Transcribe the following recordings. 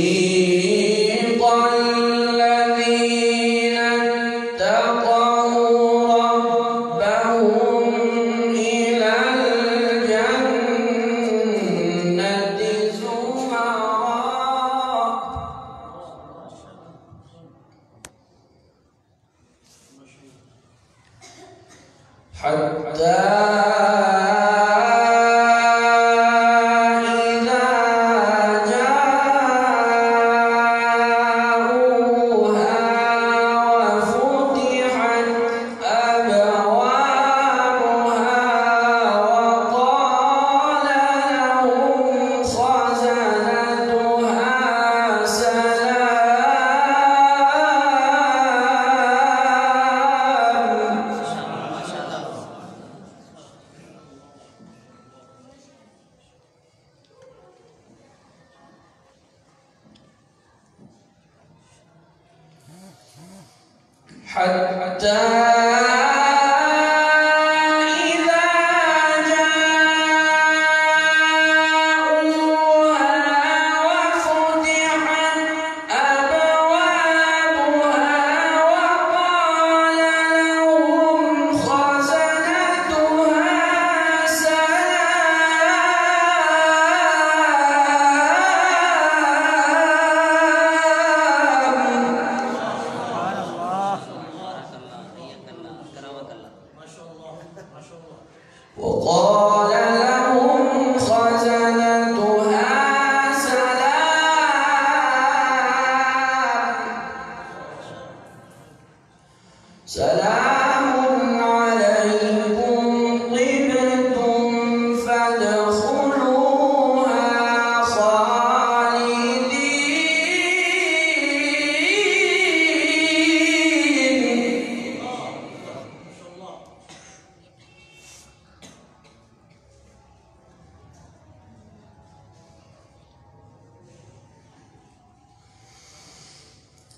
وسيق الذين اتقوا ربهم إلى الجنة زمرا حتى وقال لهم خزنتها سلام عليكم طبتم فادخلوها خالدين.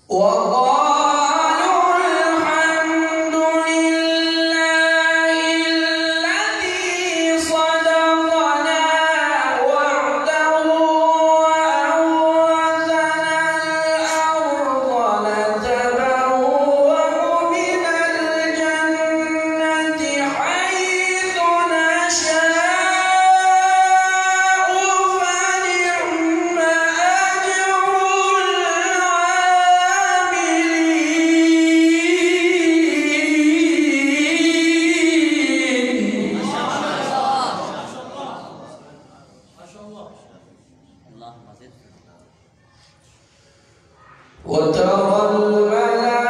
وقالوا الحمد لله الذي صدقنا وعده وأورثنا الأرض نتبوأ من الجنة حيث نشاء فنعم أجر وترى الملائكة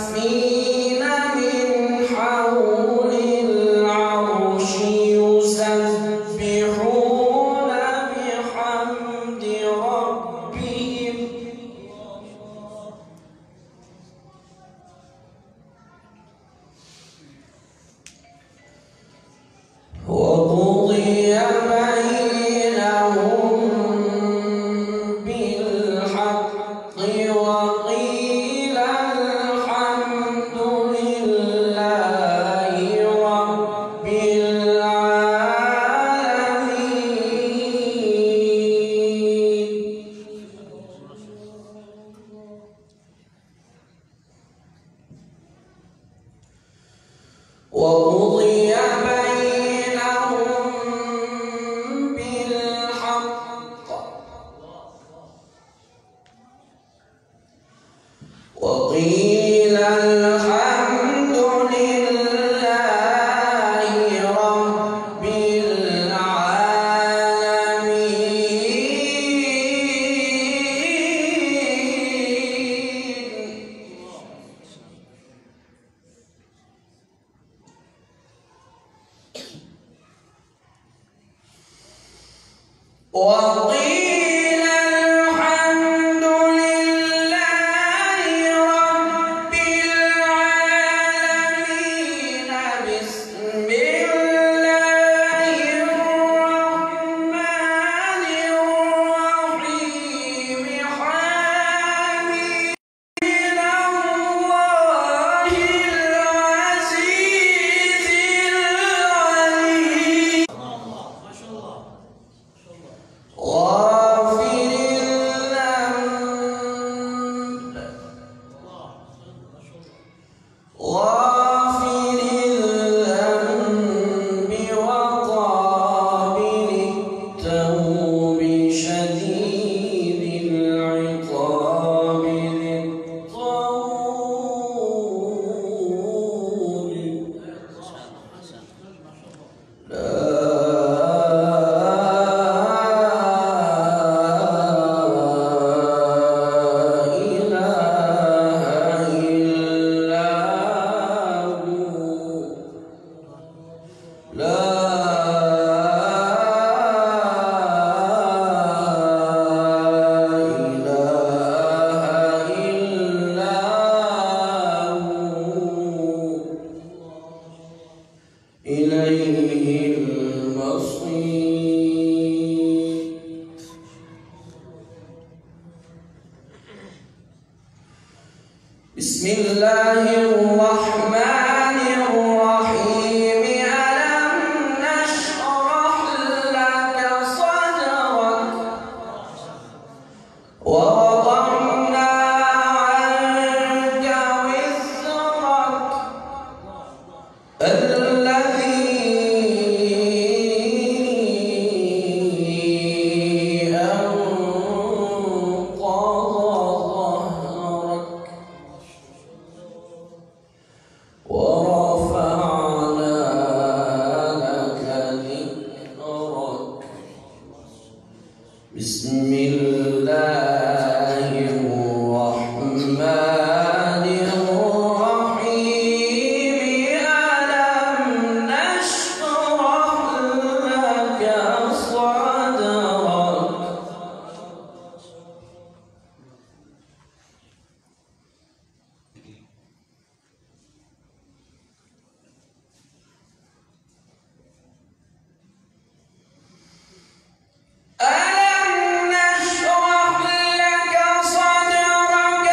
حافين من حول العرش يسبحون بحمد ربهم وقضي بينهم بالحق وقيل الحمد لله رب العالمين. وقضي بينهم بالحق وقيل الحمد لله رب العالمين. وقيل الحمد لله رب العالمين. بسم الله الرحمن الرحيم. حميد الله العزيز العليم. غافر الذنب وقابل التوب شديد العقاب ذي الطول. إليه المصير. بسم الله الرحمن الرحيم. ألم نشرح لك صدرك ووضعنا عنك وزرك الذي أنقض ظهرك ورفعنا لك ذكرك. بسم الله الرحمن الرحيم. ألم نشرح لك صدرك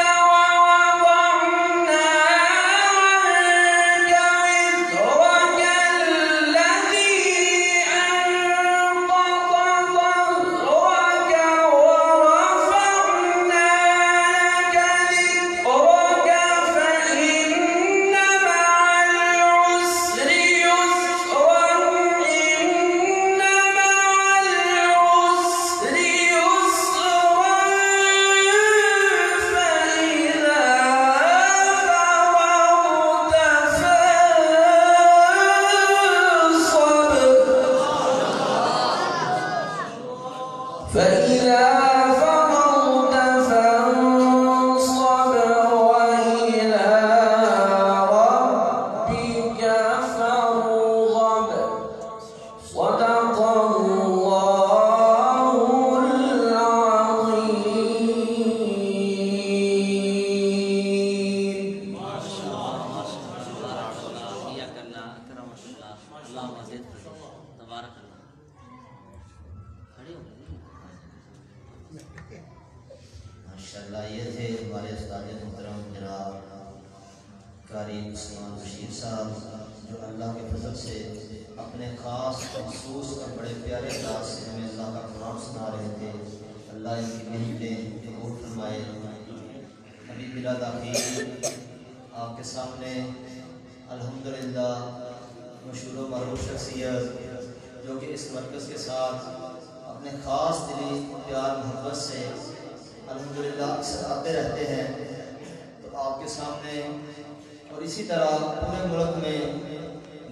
فإذا فرغت فانصب وإلى ربك فارغب. صدق الله العظيم. ما شاء الله ما شاء الله حياك الله اكرمك الله اللهم زد تبارك الله. ماشاءاللہ یہ تھے ہمارے استاد محترم جناب قاری عثمان بشیر صاحب، جو اللہ کے فضل سے اپنے خاص مخصوص اور بڑے پیارے انداز سے ہمیں اللہ کا کلام سنا رہے تھے. اللہ ان کی محنتیں قبول فرمائے. ابھی بلا تاخیر آپ کے سامنے الحمدللہ مشہور و معروف شخصیت جو کہ اس مرکز کے ساتھ اپنے خاص دلی پیار محبت سے الحمدللہ اکثر آتے رہتے ہیں، تو سامنے اور اسی طرح پورے ملک میں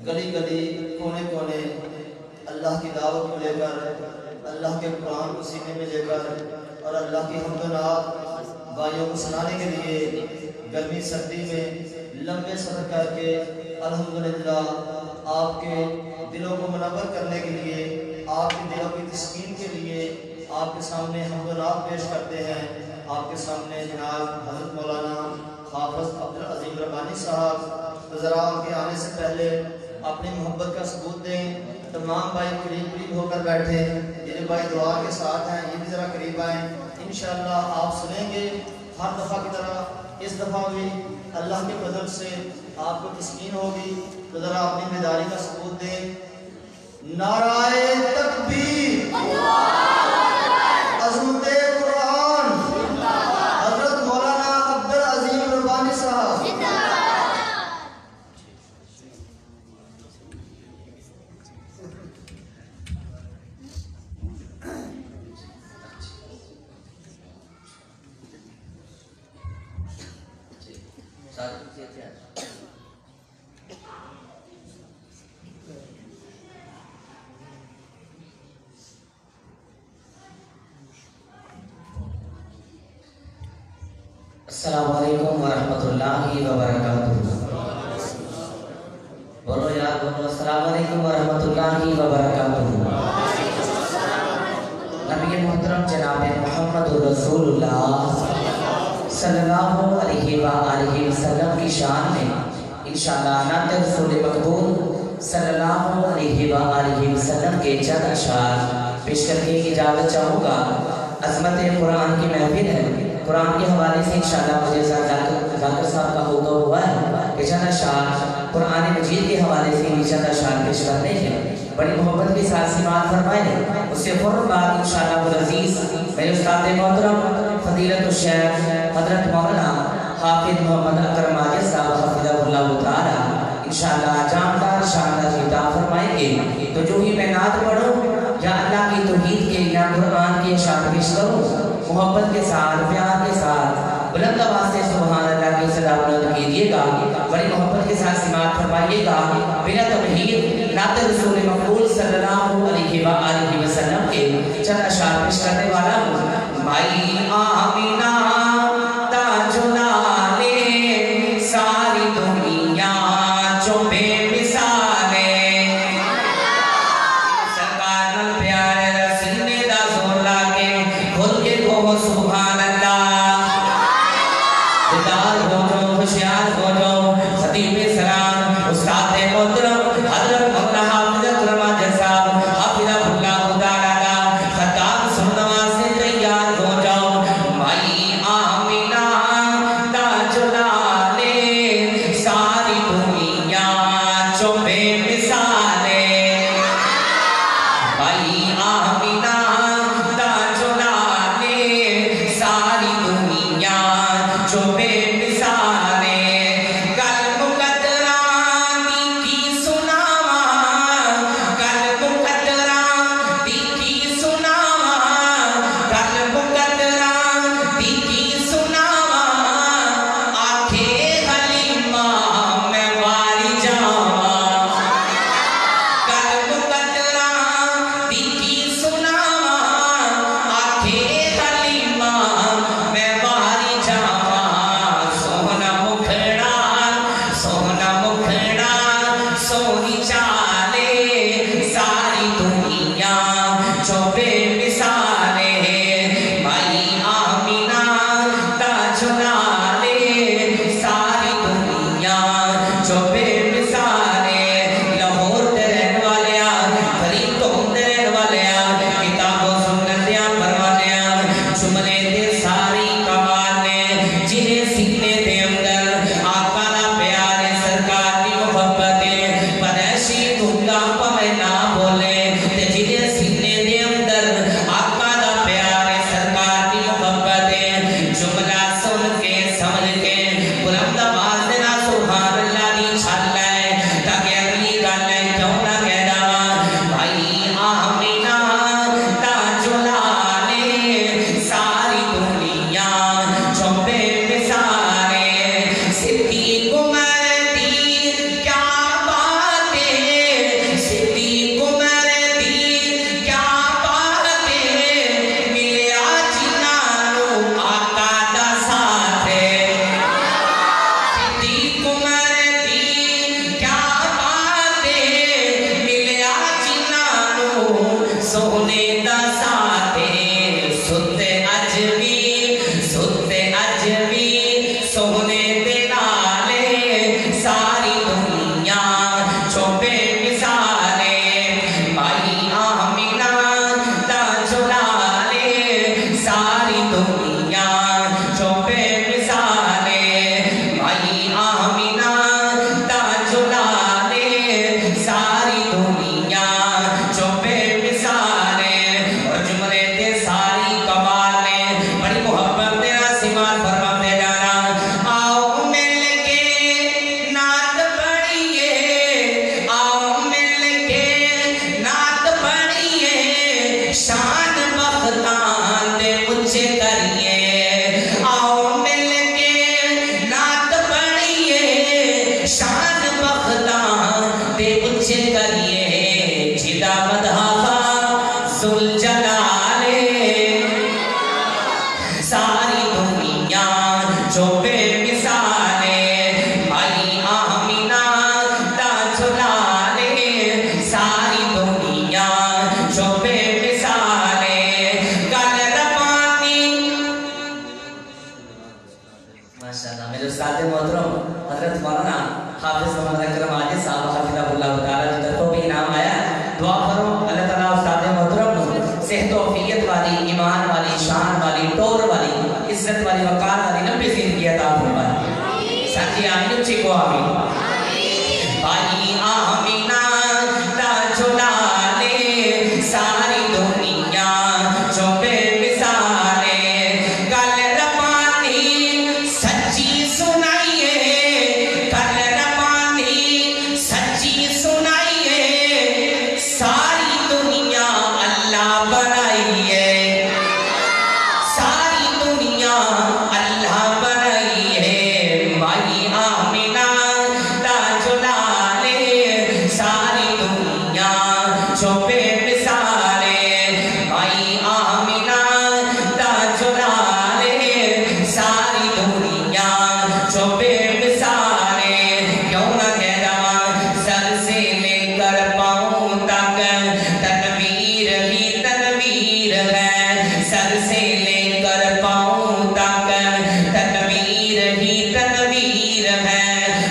گلی گلی کونے کونے اللہ کی دعوت کو لے کر، اللہ کے قرآن کو سینے میں لے کر اور اللہ کی حمد و نعت بھائیوں کو سنانے کے لیے گرمی سردی میں لمبے سفر کر کے الحمدللہ آپ کے دلوں کو منور کرنے کے لیے، آپ کے دلوں کی تسکین کے لیے آپ کے سامنے حمد و نعت پیش کرتے ہیں۔ آپ کے سامنے جناب حضرت مولانا حافظ عبدالعظیم ربانی صاحب ذرا ان کے آنے سے پہلے اپنی محبت کا ثبوت دیں۔ تمام بھائی قریب ہو کر بیٹھے، جنہیں بھائی دعا کے ساتھ ہیں یہ بھی ذرا قریب آئیں۔ انشاءاللہ آپ سنیں گے ہر دفعہ کی طرح اس دفعہ بھی اللہ کے فضل سے آپ کو تسکین ہوگی، تو ذرا اپنی بیداری کا ثبوت دیں۔ نعرہ تکبیر، عظمت قرآن، حضرت مولانا عبدالعظیم ربانی صاحب۔ السلام علیکم ورحمۃ اللہ وبرکاتہ۔ بولو یار بولو، السلام علیکم ورحمۃ اللہ وبرکاتہ۔ نبی محترم جناب محمد رسول اللہ صلی اللہ علیہ وآلہ وسلم کی شان میں انشاءاللہ نعت رسول مقبول صلی اللہ علیہ وآلہ وسلم کے چند اشعار پیش کر کے اجازت چاہوں گا۔ عظمت قرآن کی محفل ہے، قرآن کے حوالے سے انشاءاللہ مجھے ذاکر صاحب کا حکم ہوا ہے کہ چند اشعار قرآن مجید کے حوالے سے بھی چند اشعار پیش کرنے ہیں۔ بڑی محبت کے ساتھ سماعت فرمائیں۔ اس سے فوراً بعد انشاءاللہ العزیز میرے استاد محترم فضیلت الشیخ حضرت مولانا حافظ محمد اکرم ماجد صاحب حفظہ اللہ تعالی انشاءاللہ جاندار شاندار خطاب فرمائیں گے۔ تو جو ہی میں نعت پڑھوں یا اللہ کی توحید کے یا قرآن کے اشعار پیش کروں، محبت کے ساتھ پیار کے ساتھ بلند آواز سے سبحان اللہ کی صدا بلند کیجیے گا، بڑی محبت کے ساتھ سماعت فرمائیے گا۔ بلا تمہید نعت رسول مقبول صلی اللہ علیہ وآلہ وسلم کے چند اشعار پیش کرنے والا ہوں۔ مائی آمینہ تاجلالے ساری دنیا جو بے مثالے، سرکار نل پیارے رسینے دا زور لاکے کھل کے کہو سبحان اللہ۔ دیدار ہو جو خوشیار ہو جو خطیب سلام استاد محترم حضرت مولانا حافظ اکرم ماجد صاحب حافظہ اللہ تعالی خطاب سنوا سے تیار ہو جاؤ۔ مائی آمینہ تاجلالے ساری دنیا جو بے مثالے، مائی آمینہ تاجلالے ساری دنیا جو بے مثالے، کل مقدران کی سناواں، کل مقدران کی سناواں، کل مقدران کی سناواں، آنکھے حلیمہ میں واری جاواں، کل مقدران کی سناواں، آنکھے حلیمہ میں واری جاواں، جو بے مثالے بھائی آمینہ دا جلالے ساری دنیا جو بے مثالے گل ربانی ماشاءاللہ میرے استاد محترم حضرت مولانا حافظ محمد اکرم عاجز صاحب حفظہ اللہ تعالیٰ کی طرفوں بھی انعام آیا دعا کرو اللہ تعالیٰ استاد محترم صحت و عافیت والی ایمان والی شان والی ٹور والی عزت والی وقار والی لمبی زندگی عطا فرمائے ساتھی آمین اچھی کو آمین بھائی آمینہ دا جلالے ساری دنیا جو بے مثالے گل ربانی سچی سنائیے گل ربانی سچی سنائیے ساری دنیا اللہ بنائیے ساری دنیا اللہ بنائیے بھائی آمینہ دا جلالے ساری دنیا جو بے مثالے بھائی آمینہ دا جلالے ساری دنیا جو بے مثالے کیوں نہ کہہ رہا سر سے لے کر پاؤں تک تنویر ہی تنویر ہے سر سے لے کر پاؤں تک تنویر ہی تنویر ہے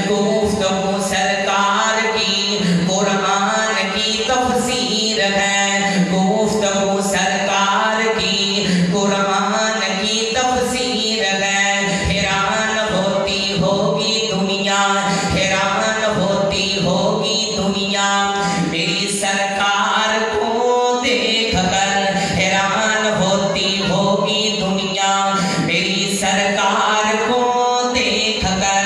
گفتگو سرکار کی قرآن کی تفسیر ہے گفتگو سرکار کی قرآن کی تفسیر ہے حیران ہوتی ہوگی دنیا حیران ہوتی ہوگی دنیا میری سرکار کو دیکھ کر حیران ہوتی ہوگی دنیا میری سرکار کو دیکھ کر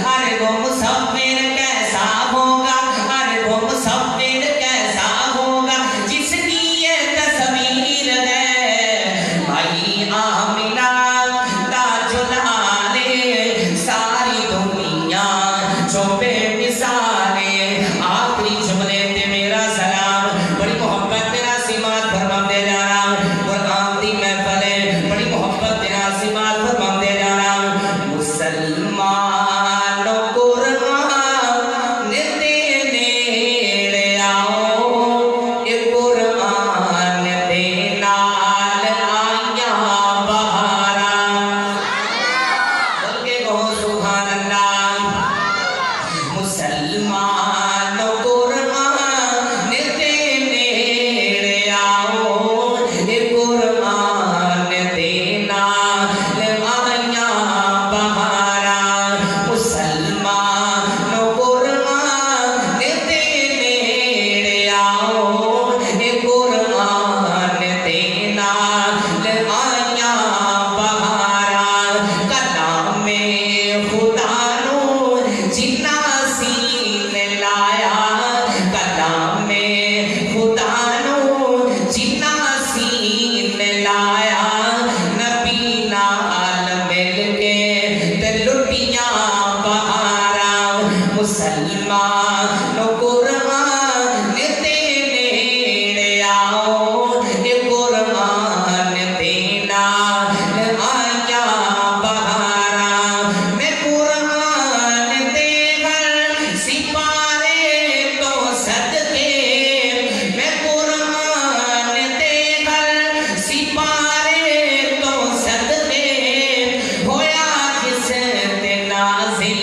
ارے وہ مصور کیسا ہوگا ارے وہ مصور کیسا ہوگا جس کی یہ تصویر ہے بھائی آمینہ دا جلالے ساری دنیا جو بے مثالے آخری جملے تے میرا سلام بڑی محبت تیرا سمات فرمام دے جانا قرآن دی محفل ہے بڑی محبت تیرا سمات فرمام دے جانا مسلمانوں قرآن دے نیڑے آؤ اے قرآن دے نال آیاں بہاراں بول کے کہو سبحان اللہ مسلمانوں قرآن دے نیڑے آؤ اے قرآن دے نال آیاں بہاراں مسلمانوں قرآن دے نیڑے آؤ اے قرآن دے نال آیاں بہاراں کلام خدا نو جنا سین لایا کلام خدا نو جنا سین لایا نبی نال مل کے تے لٹیاں بہاراں مسلمانوں قرآن دے نیڑے آؤ اے قرآن دے نال آیاں بہاراں میں قرآن دے ہر سپارے تو صدقے میں قرآن دے ہر سپارے تو صدقے ہویا جس تے نازل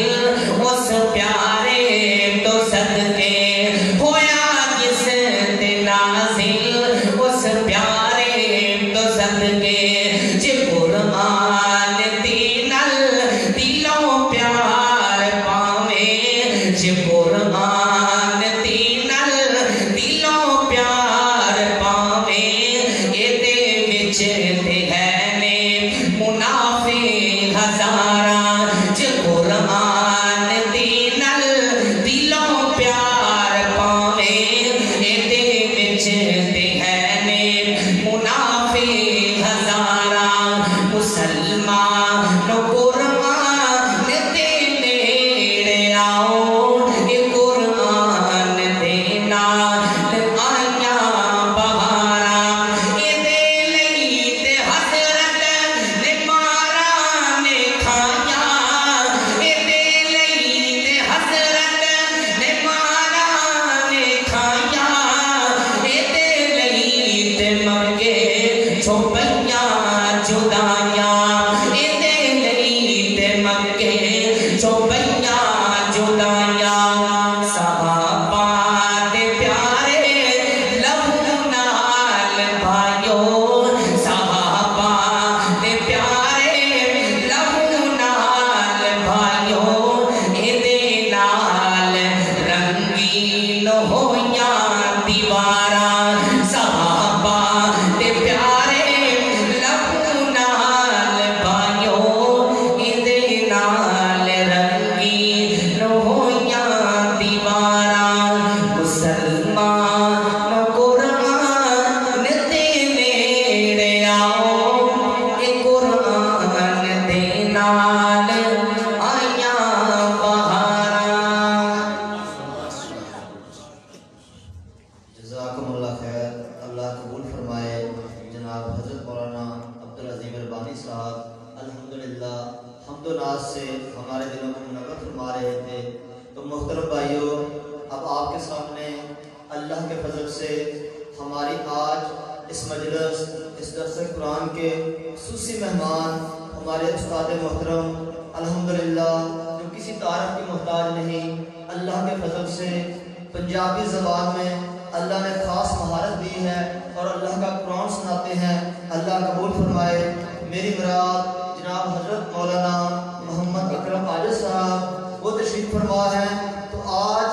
اس پیارے تو صدقے نال آئیاں بہاراں جزاکم اللہ خیر، اللہ قبول فرمائے۔ جناب حضرت مولانا عبدالعظیم البانی صاحب الحمدللہ حمد و ناز سے ہمارے دلوں کو منور فرما رہے تھے۔ تو محترم بھائیوں، اب آپ کے سامنے اللہ کے فضل سے ہماری آج اس مجلس، اس درس قرآن کے خصوصی مہمان ہمارے استاد محترم الحمدللہ جو کسی تعارف کی محتاج نہیں، اللہ کے فضل سے پنجابی زبان میں اللہ نے خاص مہارت دی ہے اور اللہ کا قرآن سناتے ہیں۔ اللہ قبول فرمائے۔ میری مراد جناب حضرت مولانا محمد اکرم عاجز صاحب وہ تشریف فرما ہیں۔ تو آج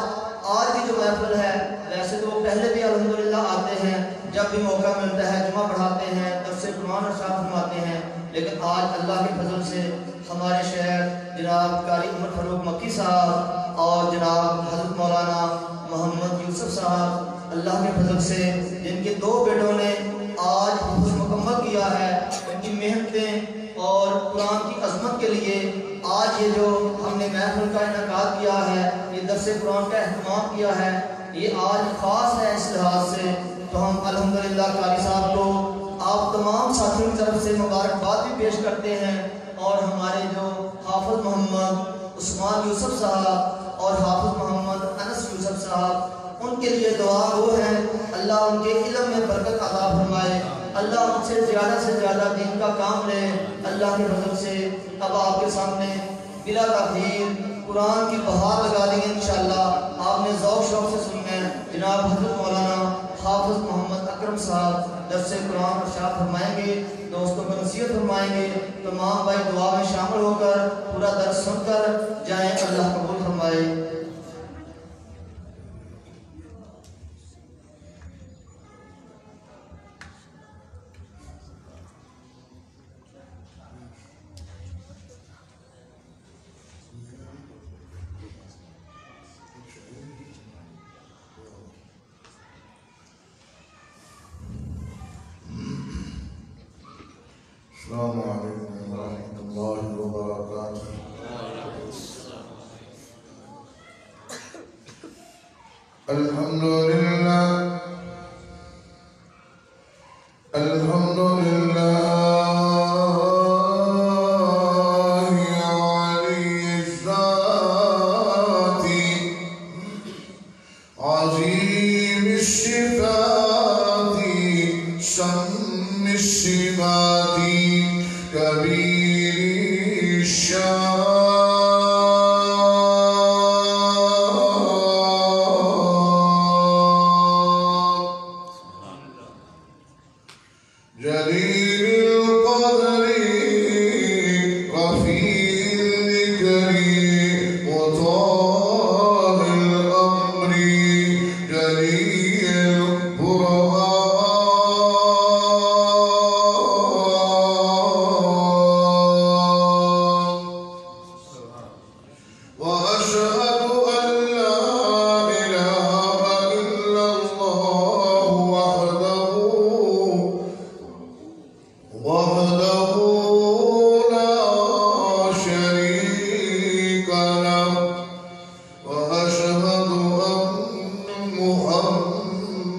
کی جو محفل ہے، ویسے تو وہ پہلے بھی الحمدللہ آتے ہیں، جب بھی موقع ملتا ہے جمعہ پڑھاتے ہیں، درس قرآن ارشاد فرماتے ہیں، لیکن آج اللہ کے فضل سے ہمارے شہر جناب قاری عمر فاروق مکی صاحب اور جناب حضرت مولانا محمد یوسف صاحب اللہ کے فضل سے جن کے 2 بیٹوں نے آج حفظ مکمل کیا ہے، ان کی محنتیں اور قرآن کی عظمت کے لیے آج یہ جو ہم نے محفل کا انعقاد کیا ہے، یہ درس قرآن کا اہتمام کیا ہے، یہ آج خاص ہے اس لحاظ سے۔ تو ہم الحمدللہ قاری صاحب کو آپ تمام ساتھیوں کی طرف سے مبارکباد بھی پیش کرتے ہیں، اور ہمارے جو حافظ محمد عثمان یوسف صاحب اور حافظ محمد انس یوسف صاحب، ان کے لیے دعا وہ ہے اللہ ان کے علم میں برکت عطا فرمائے، اللہ ان سے زیادہ دین کا کام لے اللہ کے فضل سے۔ اب آپ کے سامنے بلا تاخیر قرآن کی بہار لگا دیں گے انشاءاللہ، آپ نے ذوق شوق سے سننا ہے۔ جناب حضرت مولانا حافظ محمد اکرم صاحب درس قرآن ارشاد فرمائیں گے، دوستوں کو نصیحت فرمائیں گے۔ تمام بھائی دعا میں شامل ہو کر پورا درس سن کر جائیں، اللہ قبول فرمائے۔ السلام علیکم ورحمۃ اللہ وبرکاتہ۔ الحمدللہ علی الذات عظیم الصفات سم السمات کبیر الشان جلیل القدر رفیع الذکر مطاع الامر جلیل البرهان وأشهد أن لا إله إلا الله وحده لا شريك له وأشهد أن محمدا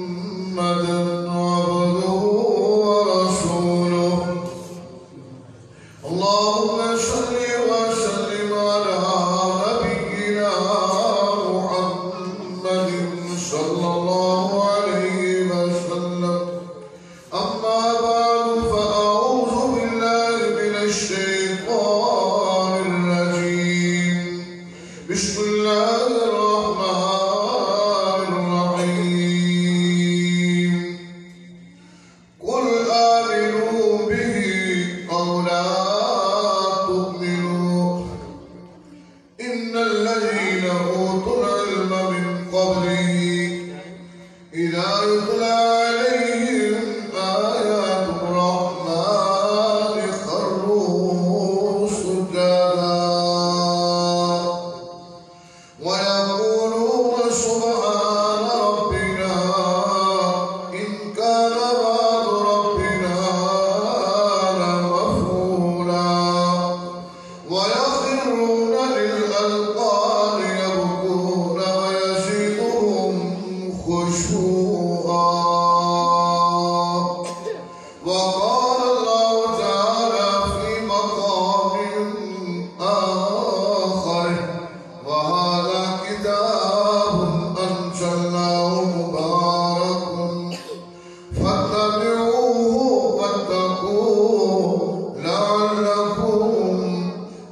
عبده ورسوله اللهم صل وسلم على نبينا محمد صلى الله عليه وسلم أما بعد فأعوذ بالله من الشيطان الرجيم بسم الله الرحمن الرحيم قل آمنوا به أو لا تؤمنوا إن الذين أوتوا العلم من قبله إذا يتلى عليهم آيات الرحمن خروا سجدا ويقولون سبحان ربنا إن كان وعد ربنا لمفعولا ويخرون ويخرون للأذقان يبكون ويزيدهم خشوعا. وقال الله تعالى في مقام آخر وهذا كتاب أنزلناه مبارك فاتبعوه واتقوه لعلكم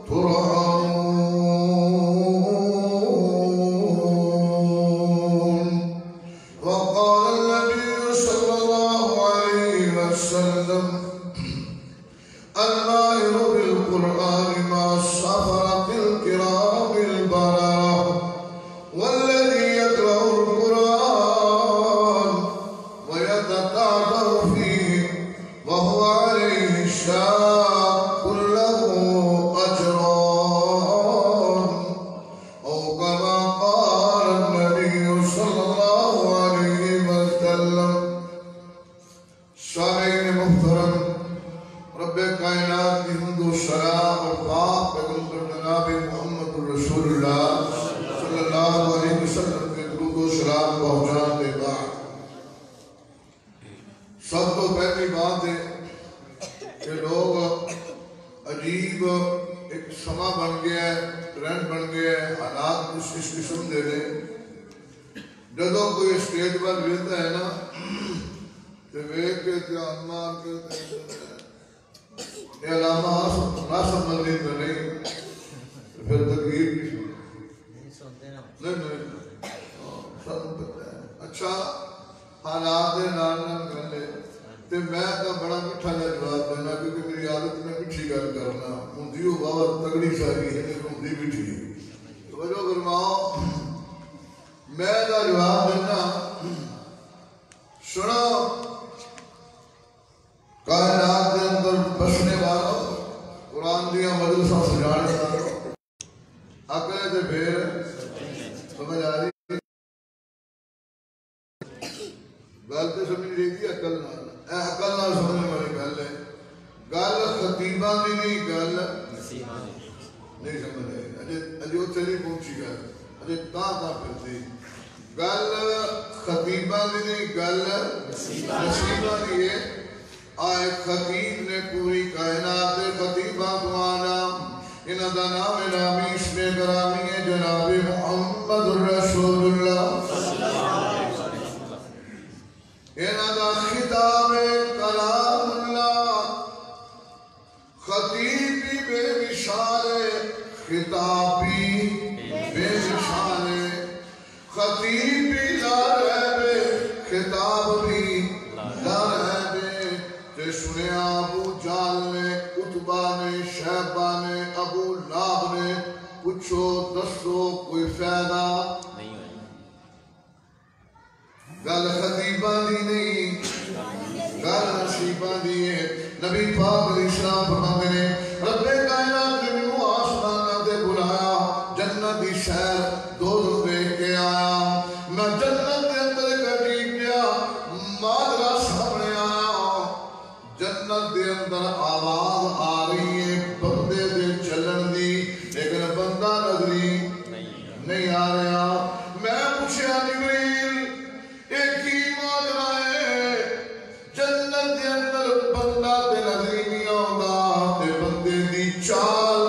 ترحمون. وقال النبي صلى الله عليه وسلم الماهر بالقرآن مع السفرة الكرام البررة والذي يقرأ القرآن ويتتعبد فيه وهو عليه شاق له أجران أو كما قال النبي صلى الله عليه وسلم. سامعین محترم، رب کائنات کی حمد و ثنا اور پاک پیغمبر جناب محمد رسول اللہ صلی اللہ علیہ وسلم کے درود و سلام پہنچانے کے بعد سب تو پہلی بات ہے کہ لوگ عجیب ایک سما بن گیا ہے، ٹرینڈ بن گیا ہے، حالات اس قسم دے رہے. جدو کوئی اسٹیج پر لیتا ہے نا تو ویک کے دھیان مار کے یہ علامہ نہ سمجھنے میں نہیں پھر تقریر نہیں اچھا حالات نال گلے تے میں تو بڑا میٹھا جا جواب دینا کیونکہ میری عادت میں میٹھی گل کرنا ہندی ہو بابا تگڑی شاعری ہے ہندی میٹھی توجہ فرماؤ. میں دا جواب دینا سنو. کائنات کے اندر بسنے والا قرآن دیا مجلسہ سجانے والا عقل تے پھر سمجھ آ رہی گل تے سمجھ رہی تھی عقل نہ سمجھنے والی گل ہے. گل خطیبہ دی نہیں گل نہیں سمجھ رہی اجے اتنے نہیں پہنچی گل اجے کہاں پھرتی گل خطیبہ دی نہیں گل نصیبہ دی ہے. آئے خطیب نے پوری کائنات خطیبہ دعانا انہ دا نام نامی اسم گرامی ہے جناب محمد رسول اللہ. انہ دا خطاب کلام اللہ. خطیب بھی بے مثال ہے، خطاب بھی بے مثال ہے. خطیب بھی لا رہے خطاب بھی لا رہے. سنے ابو جال نے عتبہ نے شیبہ نے ابو لہب نے پوچھو دسو کوئی فائدہ نہیں ہوئی. گل خطیبہ دی نہیں گل نصیبہ دی ہے. نبی پاک علیہ السلام فرماتے ہیں رب کائنات نے مینوں آسماناں تے بلایا، جنت دی سیر دوزخ دیکھ کے آیا. میں جنت دے اندر کٹی گیا، ماجرا سامنے آیا. جنت دے اندر آواز آ رہی ہے بندے دے چلن دی، لیکن بندہ نظری نہیں آ رہا. میں پوچھا جبریل ایک ہی ماجرا ہے، جنت دے اندر بندہ تے نظری نہیں آندا تے بندے دی چال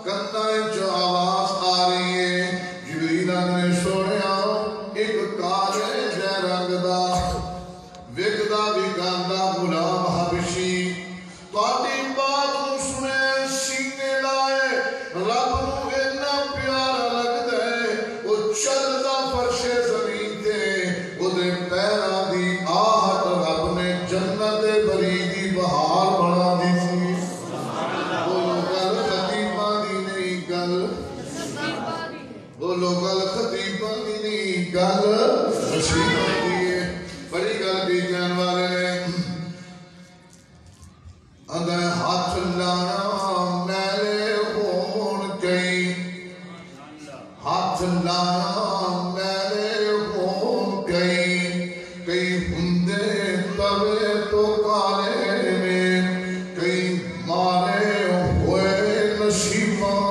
کنا وچ آواز آ رہی ہے. جبریل نے سنیا ایک کالے جے رنگ دا وکدا وکاندا غلام حبشی تواڈی بات نوں سنے سینے لائے رب نوں اتنا پیارا لگدا ہے. او چلدا فرش زمین تے اودے پیراں دی آہٹ رب نے جنت بری دی بہار بنا دتی. بولو گل خطیباں دی نہیں گل بولو گل خطیباں دی نہیں گل نصیباں دی ہے. بڑی گل کی جان والے نے اندر ہاتھ لانا میلے ہون کئی، ہاتھ لانا میلے ہون کئی. کئی ہندے توے تو کالے میں، کئی مارے ہوئے نصیباں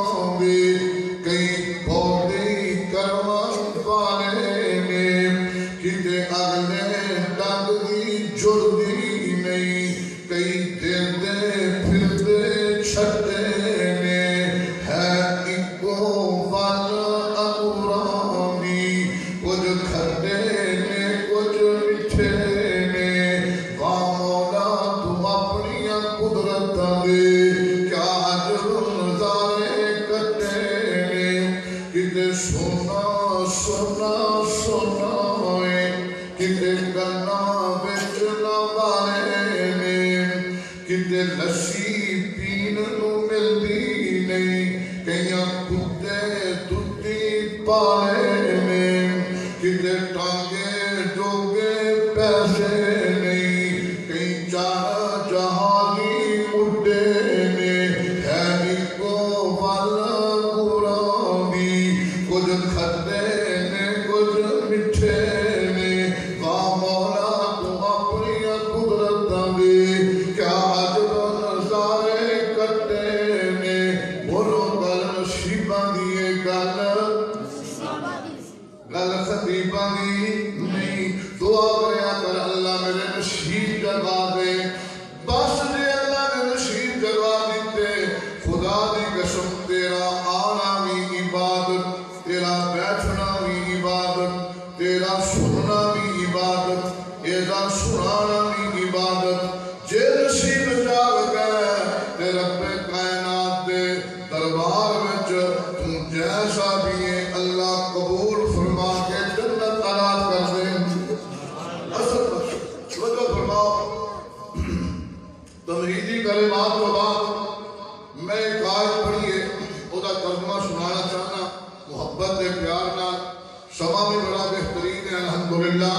سونا سونا سونا کتے گنا بچ لوالے نے کتے لسی پین نو ملدی نہیں کئیاں کتے دودھی پالے نے کتے ٹانگے جوگے پیسے نہیں کئی چار جہانی اڈے نے ہے نکو والا گرانی کچھ کھتے نے کچھ مٹھے نے واہ مولا تو اپنی قدرت دے کیا عجب نظارے کٹے نے بولو گل نصیباں دیے گل خطیباں دی نہیں دعا کریا کر اللہ میرے نصیب جگا دے بس دے اللہ نے نصیب جگا دیتے خدا دی قسم تیرا آنا بھی عبادت تیرا بیٹھنا بھی عبادت تیرا سننا بھی عبادت تیرا سنانا بھی عبادت جے نصیب جاگ گئے تے رب کائنات دے دربار وچ تم جیسا بھی ہے اللہ قبول فرما کے جنت عطا کر دے اصل توجہ فرماؤ تمہیدی کلمات کے بعد میں ایک آیت پڑھی ہے او دا ترجمہ سنانا چاہنا محبت دے پیار نال سما بھی بڑا بہترین ہے الحمدللہ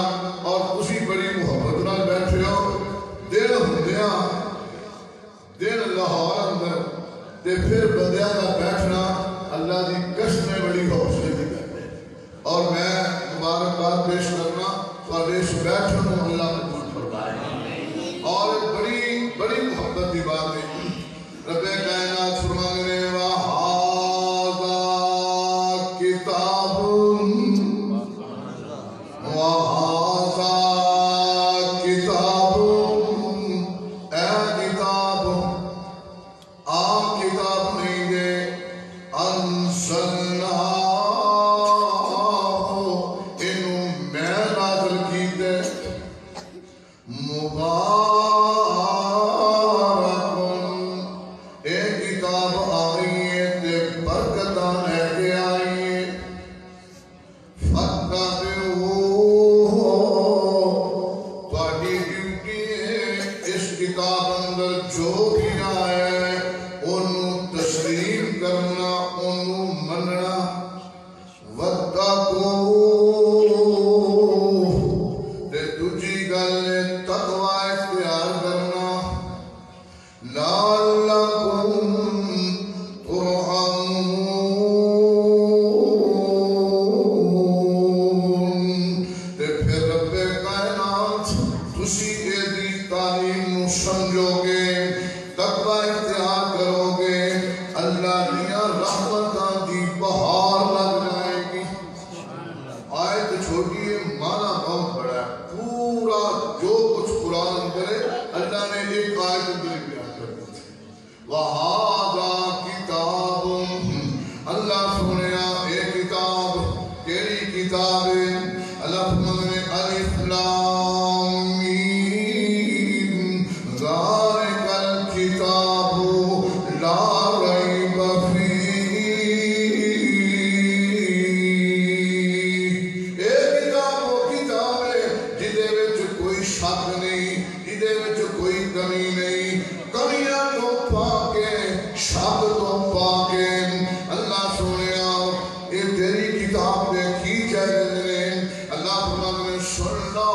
اور اسی بڑی محبت نال بیٹھے ہو دن ہوندیاں دن لاہور اندر تے پھر بندیاں دا بیٹھنا اللہ دی قسم بڑی حوصلے دی بیٹھے اور میں مبارکباد پیش کرنا اور اس بیٹھن کو اللہ قبول فرمائے اور بڑی بڑی محبت دی بات ہے رب کائنات فرمانے نے وَهَذَا كِتَابٌ وَهَذَا كِتَابٌ اے کتاب عام کتاب نہیں دے انزلناہ انہوں میں نازل کیتے مبارکن اے کتاب آئی ہے تے برکتاں لے کے آئی ہے فَاتَّبِعُوهُ تواڈی ڈیوٹی ہے اس کتاب اندر جو بھی آیا ہے انہوں تسلیم کرنا انہوں مننا وَاتَّقُوهُ تے دوجی گل تقوی اختیار کرنا لَعَلَّكُمْ تُرْحَمُونَ تے پھر رب کائنات تسی اے دی تعلیم نو سمجھو گے تقوی اختیار کرو گے اللہ دیاں رحمتاں دی بہار لگ جائے گی آیت چھوٹی ہے معنی بہت بڑا ہے پورا جو کچھ قرآن اندر ہے اللہ نے ایک آیت اندر بیان کر دی وَهَذَا كِتَابٌ اللہ سنیا اے کتاب کیڑی کتاب ہے اللہ فرمانے نے الف لام میم ذَلِكَ الْكِتَابُ لَا رَيْبَ فِيهِ اے کتاب وہ کتاب ہے جدے وچ کوئی شک نہیں جدے وچ کوئی کمی نہیں کمیاں تو پاکے شک تو پاکے اللہ سنیا اے تیری کتاب دے کی چاہیے اللہ فرمانے سن لو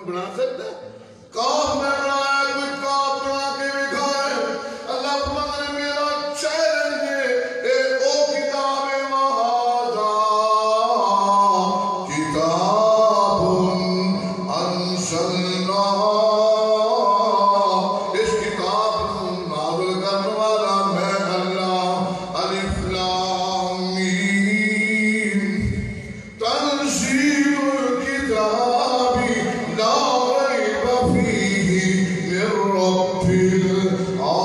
بنا سکتا ہے؟ کاف میں بنایا، کوئی کاف بنا کے دکھائے۔ اللہ فرماتا ہے میرا چیلنج ہے، اے او کتاب وہذا کتاب انزلنا، اس کتاب کو نازل کرنے والا میں اللہ۔ الف لام میم تنزیل الکتاب لا ریب فیہ من رب العالمین۔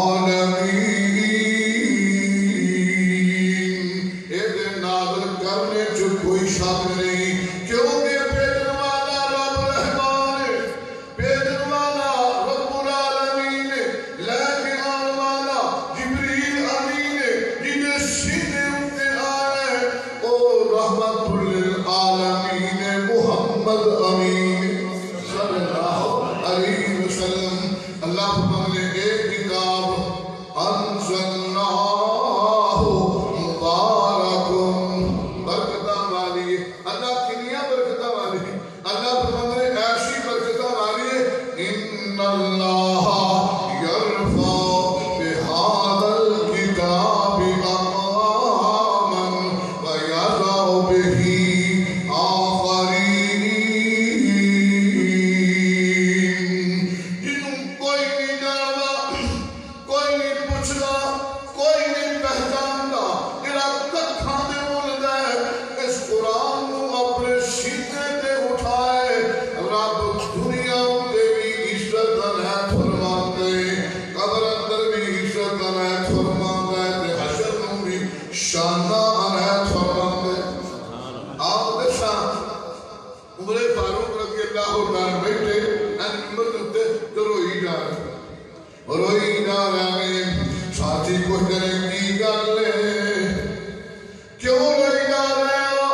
اے دن نازل کرنے جو کوئی شک نہیں، کیونکہ بھیجن والا رب رحمان ہے، بھیجن والا رب العالمین ہے، لے کے آنے والا جبریل امین ہے، جنہیں سیدھے اٹھتے آئے او رحمت للعالمین محمد امین صلی اللہ علیہ وسلم۔ اللہ فرماتے ہیں ایک کتاب انزلناہ مبارک، برکتہ والی ہے۔ اللہ کنیا برکتہ والی ہے؟ اللہ فرماتے ہیں ایسی برکتہ والی ہے، ان اللہ یرفع بہذا الکتاب اقواما ویضع بہ آخرین، جنہوں کوئی نہیں جانتا، کوئی نہیں پوچھتا، کوئی نہیں پہچانتا، جڑا کتھاں دے بولدا ہے، اس قرآن کو اپنے سینے تے اٹھائے، رب دنیا تے بھی عزت عنایت فرماندے، قبر اندر بھی عزت عنایت فرماندے، تے حشر میں بھی شانہ عنایت فرماندے۔ آپ دساں عمر فاروق رضی اللہ عنہ بیٹھے ممبر تے روئی جا رہے ہیں، ساتھی کو کرے کی گل ہے، کیوں روئی جا رہے ہو؟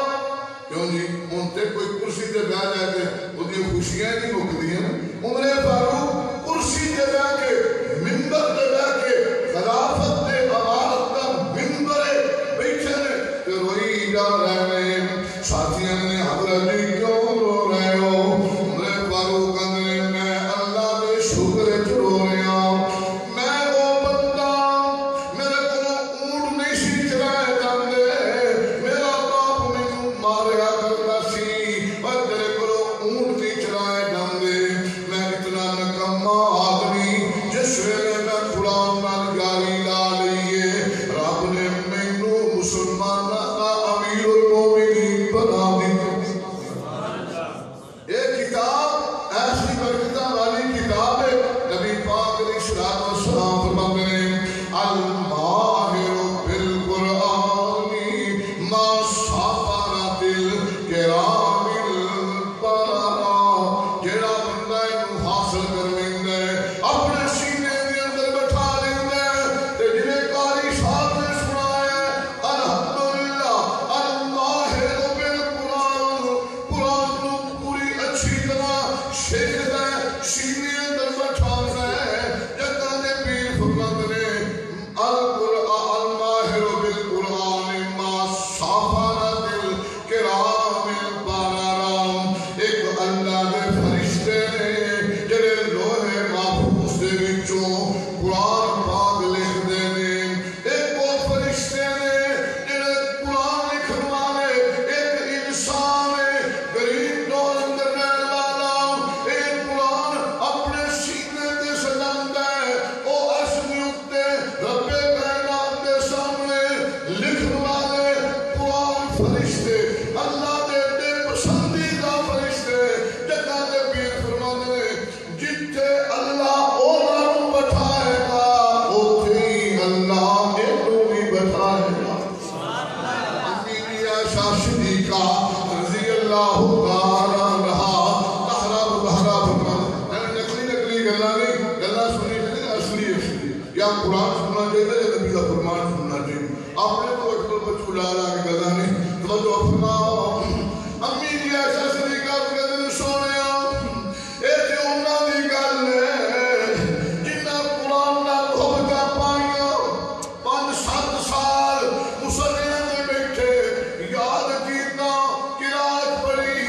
کیوں جی ان تے کوئی کرسی تے بیٹھ جائے تے وہ خوشیاں نہیں مکدی ہیں۔ عمر فاروق کرسی تے بیٹھ کے، ممبر تے بیٹھ کے، خلافت تے امارت کا ممبر بیٹھے نے تے روئی جا رہے ہیں۔ ساتھیاں نے حضرت جی کیوں رو رہے ہو؟ عمر فاروق کہندے میں اللہ دے شکر وچ رو رہا ہوں، میں وہ بندہ میرے کو اونٹ نہیں سی چرائے جاندے، میرا باپ مینوں ماریا کرتا سی، پر تیرے کو اونٹ نہیں چرائے جاندے، میں اتنا نکما آدمی جس ویلے میں قرآن نال گالی لا لئیے، رب نے مینوں مسلماناں دا امیر المومنین بنا دتا۔ ایک کتاب ایسی برکتہ والی کتاب ہے، نبی پاک علیہ الصلوۃ والسلام فرماتے ہیں الماہر بالقرآن ما سافرت الکرام البررا، جیڑا بندہ اینو حاصل کر لیندا ہے، اپنے سینے دے اندر بٹھا لیندا ہے، تے جویں قاری صاحب نے سنایا ہے الحمدللہ الماہر بالقرآن، قرآن نو پوری اچھی طرح سیکھدا ہے، سینے اندر بٹھاوندا ہے، جدوں دے پیر فرماتے نے القرآن الماہر بالقرآن ما سافرت الکرام البررا، ایک اللہ دے فرشتے نے جڑے لوہے محفوظ دے وچوں قرآن پاک لکھدے نے، ایک وہ فرشتے نے جڑے قرآن لکھن والے، ایک انسان ہے غریب دور اندر رہن والا، ایک قرآن اپنے سینے تے سجاندا ہے، او عرش دے اُتے رب کائنات دے سامنے لکھن والے قرآن فرشتے، اللہ دے بے پسندیدہ فرشتے، جگہ دے پیر فرماندے نے جتھے اللہ اوہناں نوں بٹھائے گا اوتھے ہی اللہ اینوں بھی بٹھائے گا۔ امی عائشہ صدیقہ رضی اللہ تعالی عنہا تہرا فرماتے ہیں نقلی گلاں نہیں، گلاں سنی نہیں، اصلی یا قرآن سننا چاہیے یا نبی کا فرمان سننا چاہیے، اپنے کو اکبر بچوں لا لا کے گلاں نہیں۔ توجہ فرماؤ، امی عائشہ صدیقہ کہندے نے سونیا اے تے انہاں دی گل ہے جنہاں قرآن نال محبتاں پائیاں، 5-7 سال مسلیاں دے بیٹھے یاد کیتا، قرات پڑھی،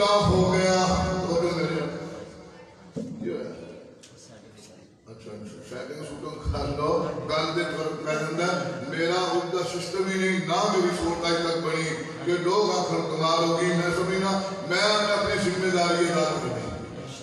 بڑا ہو گیا میرا اردہ سسٹم ہی نہیں نہ میری سوٹ آج تک بنی کہ لوگ آخر کمال ہوگی میں سمجھنا میں اپنی ذمہ داری ادا کرنی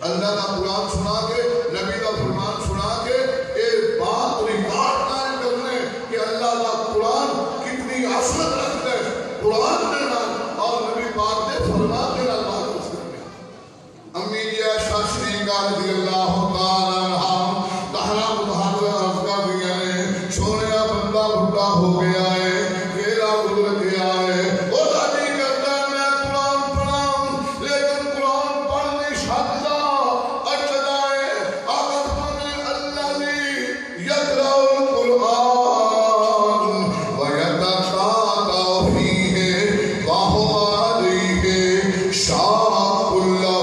اللہ کا قرآن سنا کے نبی کا فرمان سنا کے ایک بات ریکارڈ قائم کرنے کہ اللہ کا قرآن کتنی عظمت رکھتا ہے قرآن کے نام اور نبی پاک نے فرمان کے نام بات کرنے امی عائشہ شریقہ رضی اللہ تعالی عنہ تہرا متحدہ عرض کر دیا نے چھوڑیا بندہ بڑھا ہو گیا ہے کیلا گزر گیا ہے وہ دادی کرتا ہے میں قرآن پڑھاؤں لیکن قرآن پڑھ نہیں سکتا اچھتا ہے آقا فرمانے الذی یقرأ القرآن ویتقاطع فیہ وہو علیہ شاق لہ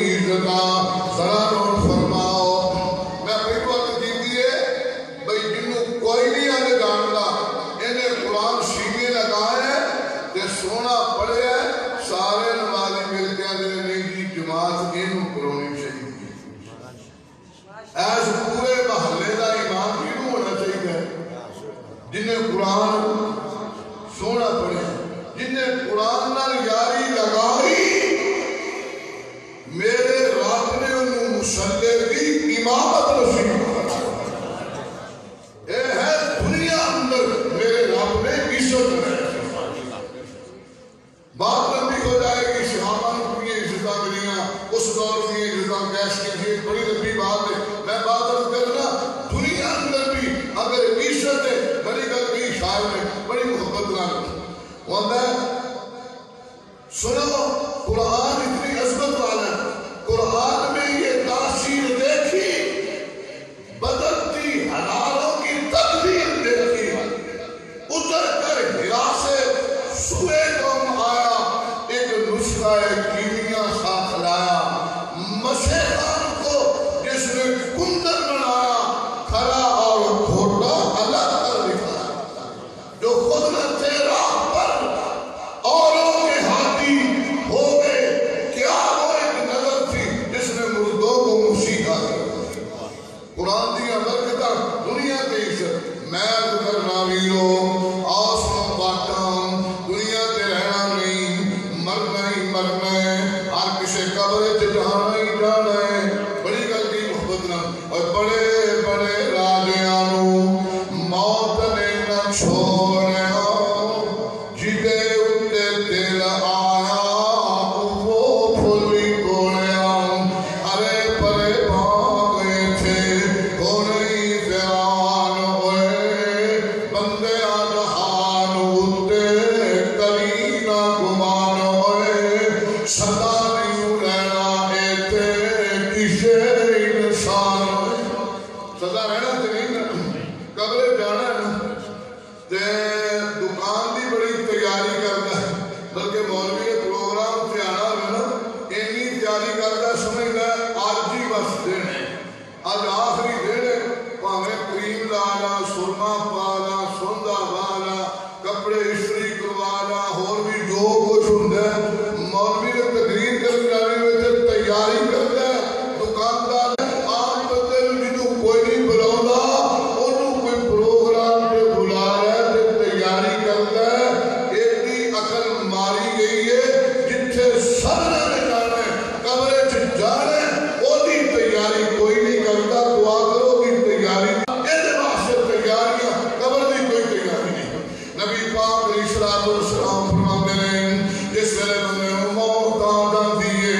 اجرا قرآن سونا پڑے جنہیں قرآن نال یاری لگائی اور بھی جزا کیش کی بڑی لمبی بات ہے. میں بات کرنا دنیا اندر بھی اگر عزت ہے بڑی گل کی شاعر میں بڑی محبت نہ ہوتا ہے. سنو قرآن اتنی عظمت والا ہے. قرآن میں یہ تاثیر دیکھی بدلتی حالوں کی تقدیر دیکھی. اتر کر ہرا سے سوئے قوم آیا ایک نسخہ کیمیا ساتھ لایا. مسیح خان کو جس نے کندر بنایا کھڑا اور کھوٹا الگ کر دکھایا. جو خود نہ تھے راہ پر اوروں کے ہاتھی ہو گئے. کیا وہ ایک نظر تھی جس نے مردوں کو مسیحا کیا. قرآن دیا برکتہ دنیا کے عزت محض کرنا ویروں آسمان باٹاں دنیا تے رہنا نہیں مرنا ہی مرنا ہے. ہر کسی قبر تے جانا ہی جانا ہے. بڑی گل کی محبت نہ اور بڑے بڑے راجیاں نو موت نے نہ چھوڑیا. جدے اتے دل آیا وہ پھولی کوڑیا. ارے پرے بھاگے تھے ہونے فیران ہوئے. بندے جہان اتے کلی نہ گمان ہوئے. سدا نہیں رہنا ایتے کسے انسان ہوئے. سدا رہنا تے نہیں قبر جانا ہے نا. دکان دی بڑی تیاری کرتا ہے بلکہ مولوی کے پروگرام سے آنا ہوئے نا اینی تیاری کرتا ہے سمجھتا ہے آج ہی بس دن ہے آج آخری دن ہے. پاویں کریم لانا سرما پانا سوندا بانا کپڑے استری کروانا اور بھی جو کچھ ہوتا ہے مولوی نے تقریر کرنے جانے میں تیاری کرتا ہے. دکاندار عام بندے جنوں کوئی نہیں بلاؤں انہوں کوئی پروگرام پہ بلا رہا ہے تیاری کرتا ہے. ایڈی عقل ماری گئی ہے جتھے سر نہ جانا ہے قبر چ جانا ہے وہ دی تیاری کوئی نہیں کرتا. دعا کرو دی تیاری یہ واسطے تیاریاں قبر دی کوئی تیاری نہیں. نبی پاک علیہ الصلوۃ والسلام فرماتے ہیں جس ویلے بندے موت آ جاتی ہے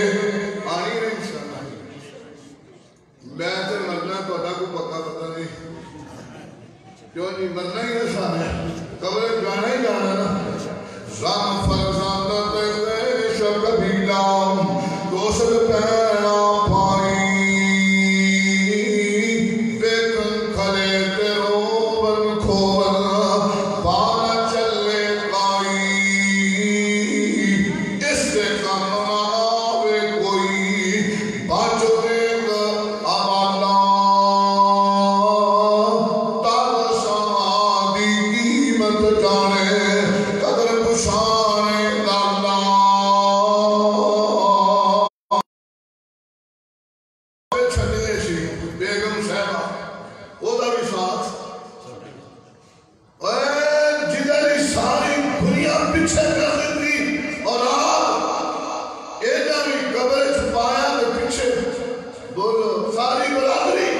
آنی نہیں انشاءاللہ. میں تے مرنا تہاڈا کوئی پکا پتہ نہیں کیوں نہیں مرنا ہی آسان ہے. قبر جانا ہی جانا نا. زم فرزند تے شب کبیلا دوست پہنا پائی. بیکن کھلے تے روبن کھول پانا چلے کائی. اس سے کم آوے کوئی بچ دیکھ آوالا. تاک سمادی قیمت جانے قدر پشانے لالا. چھٹے سی بیگم صاحبہ وہ دا بھی ساتھ جدھر ساری دنیا پیچھے کر دیتی اور آپ ایڈا بھی قبر چھپایا تو پیچھے بولو ساری برادری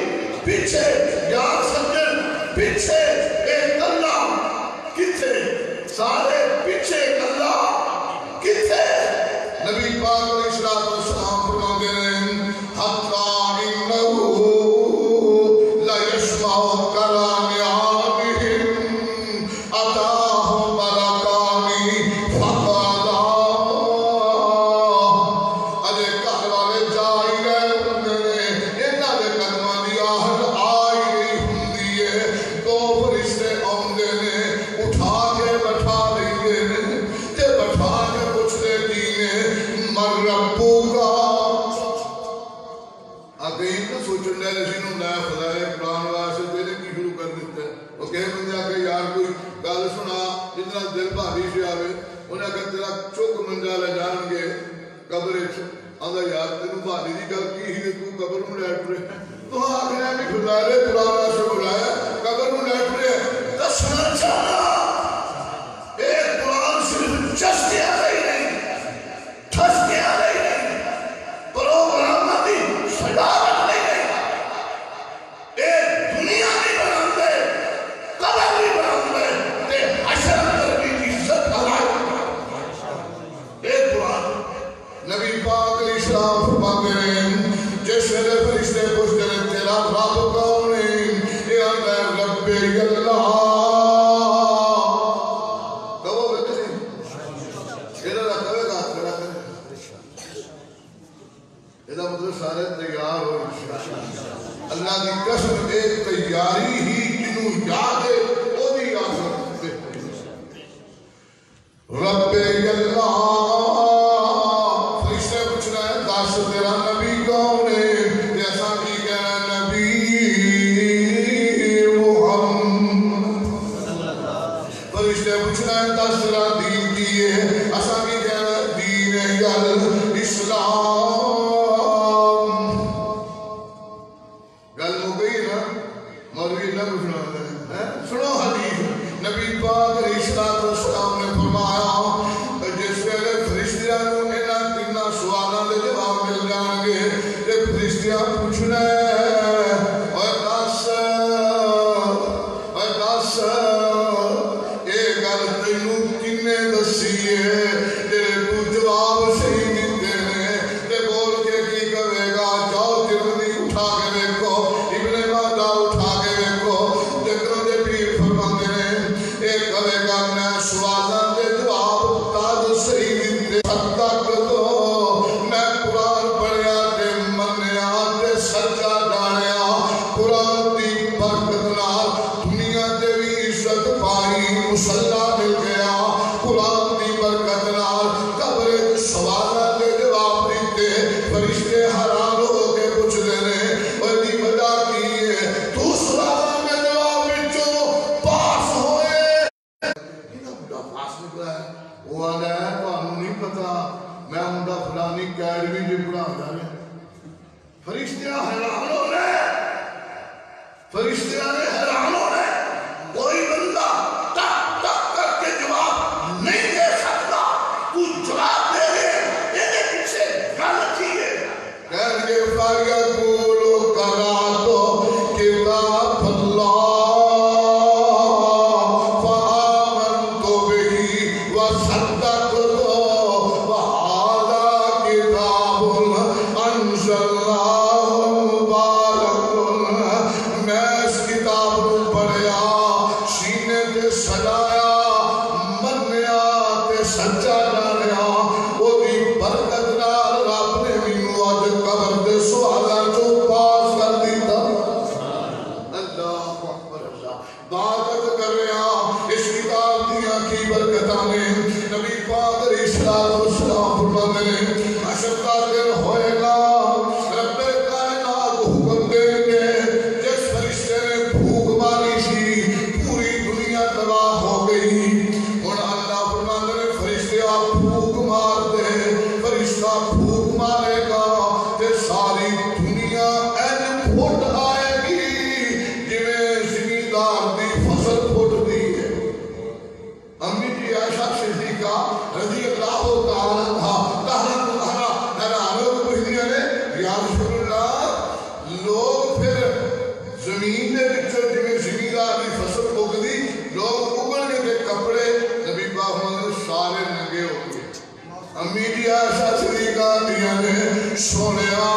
پیچھے یار سجن پیچھے ایک اللہ کتھے سارے پیچھے ایک اللہ کتھے. نبی پاک علیہ الصلوۃ والسلام فرماتے ہیں حتی انہو لا یسمع کلام آبہم اتاہم ملکانی فقادا. اجے گھر والے جائی گئے بندے نے انہاں دے قدماں دی آہٹ آئی گئی ہوندی ہے. دو فرشتے آندے نے اٹھا کے بٹھا لیں نے تے بٹھا کے پوچھتے کی نے من ربو کا. آگے ہی تو سوچن لے رسینوں نہ خدا قرآن واسطے تیرے کی شروع کر دیتا ہے. وہ کہے بندے آگے یار کوئی گل سنا جتنا دل بھاری سے آوے انہیں اگر تیرا چک منجا لے جان گے قبر آدھا یار تینوں بھاری دی گل کی ہی تو قبر میں لیٹ رہے تو آگے بھی خدا نے قرآن واسطے بلایا قبر میں لیٹ رہے. دسنا چاہنا ایک قرآن صرف چسکے آ رہی نہیں ٹھسکے آ رہی نہیں پروگرام دی سجاوٹ نہیں نہیں. ایک دنیا نہیں بناندے قبر نہیں بناندے تے حشر اندر بھی عزت حلال. ایک قرآن نبی پاک علیہ السلام السلام فرماتے ہیں جس ویلے فرشتے پوچھتے ہیں تیرا رب کون ہے یہ آتا ہے رب اللہ کہو بیٹے یہ رکھے گا یہ مطلب سارے تیار ہو اللہ کی قسم ایک تیاری ہی جنہوں یاد ہے وہ بھی یاد رکھتے رب اللہ فرشتے پوچھ رہے ہیں دس تیرا نبی کون ہے جیسا کی کہنا نبی محمد فرشتے پوچھ رہے ہیں دس تیرا دین کی ہے ایسا کی کہنا دین اسلام گل ہو گئی نا مولوی نہ پوچھنا سنو حدیث نبی پاک علیہ السلام نے فرمایا جس ویلے فرشتیاں نوں انہاں تیناں سوالاں دے جواب مل جان گے تے فرشتیاں پوچھنا اے دس اے گل تینوں کنے دسی ہے تیرے تو جواب صحیح دتے نے تے بول کے کی کہے گا جاؤ ترمذی اٹھا کے دیکھو ابن ماجہ اٹھا کے دیکھو جکروں دے پیر فرماندے نے اے کہے گا میں سوالاں دے جواب تاج صحیح دتے حد تک تو میں قرآن پڑھیا تے منیا تے سچا جانیا قرآن دی برکت نال دنیا تے بھی عزت پائی مصلا مل گیا قرآن دی برکت نال قبر سوالاں دے جواب دیتے فرشتے حیران ہو کے پوچھدے نے اوے دی وجہ کی ہے تو سوالاں دے جواب وچوں پاس ہوئے انہاں بڑا پاس نکلا ہے وہ آندا ہے تانوں نہیں پتا میں ہوندا فلانی اکیڈمی وچ پڑھاوندا ہے فرشتے حیران ہو رہے فرشتے حیران ہو رہے کوئی بندہ ٹک ٹک کر کے جواب نہیں دے سکتا تو جواب دے رہے یہ پیچھے گل کی ہے کہہ گے فَيَقُولُ قَرَأْتُ كِتَابَ اللَّهِ فَآمَنْتُ بِهِ وَصَدَّقْتُ وَهَذَا كِتَابٌ أَنزَلْنَاهُ مُبَارَكٌ میں اس کتاب کو پڑھیا سینے تے سجایا منیا تے سچا جانیا وہ دی برکت نال رب نے مینوں اج قبر دے سوالاں چوں پاس کر دیتا اللہ اکبر برکت کر رہا اس کتاب دیاں کی برکتاں نے نبی پاک علیہ السلام فرماندے نے حشر دا دن ہوئے گا رب کائنات حکم دیں گے جس فرشتے نے بھوک ماری سی پوری دنیا تباہ ہو گئی اور اللہ فرماندے نے فرشتے آپ بھوک مار دے فرشتہ بھوک مارے گا تے ساری دنیا این پھٹ آئے گی جویں زمیندار دی فصل پھٹ دی ہے امی جی عائشہ صدیقہ رضی اللہ تعالی عنہا یا رسول اللہ لوگ پھر زمین دے وچوں جویں زمیندار دی فصل اگدی لوگ اگن کے کپڑے نبی پاک محمد سارے ننگے ہو گئے امی جی عائشہ صدیقہ دیاں نے سونیا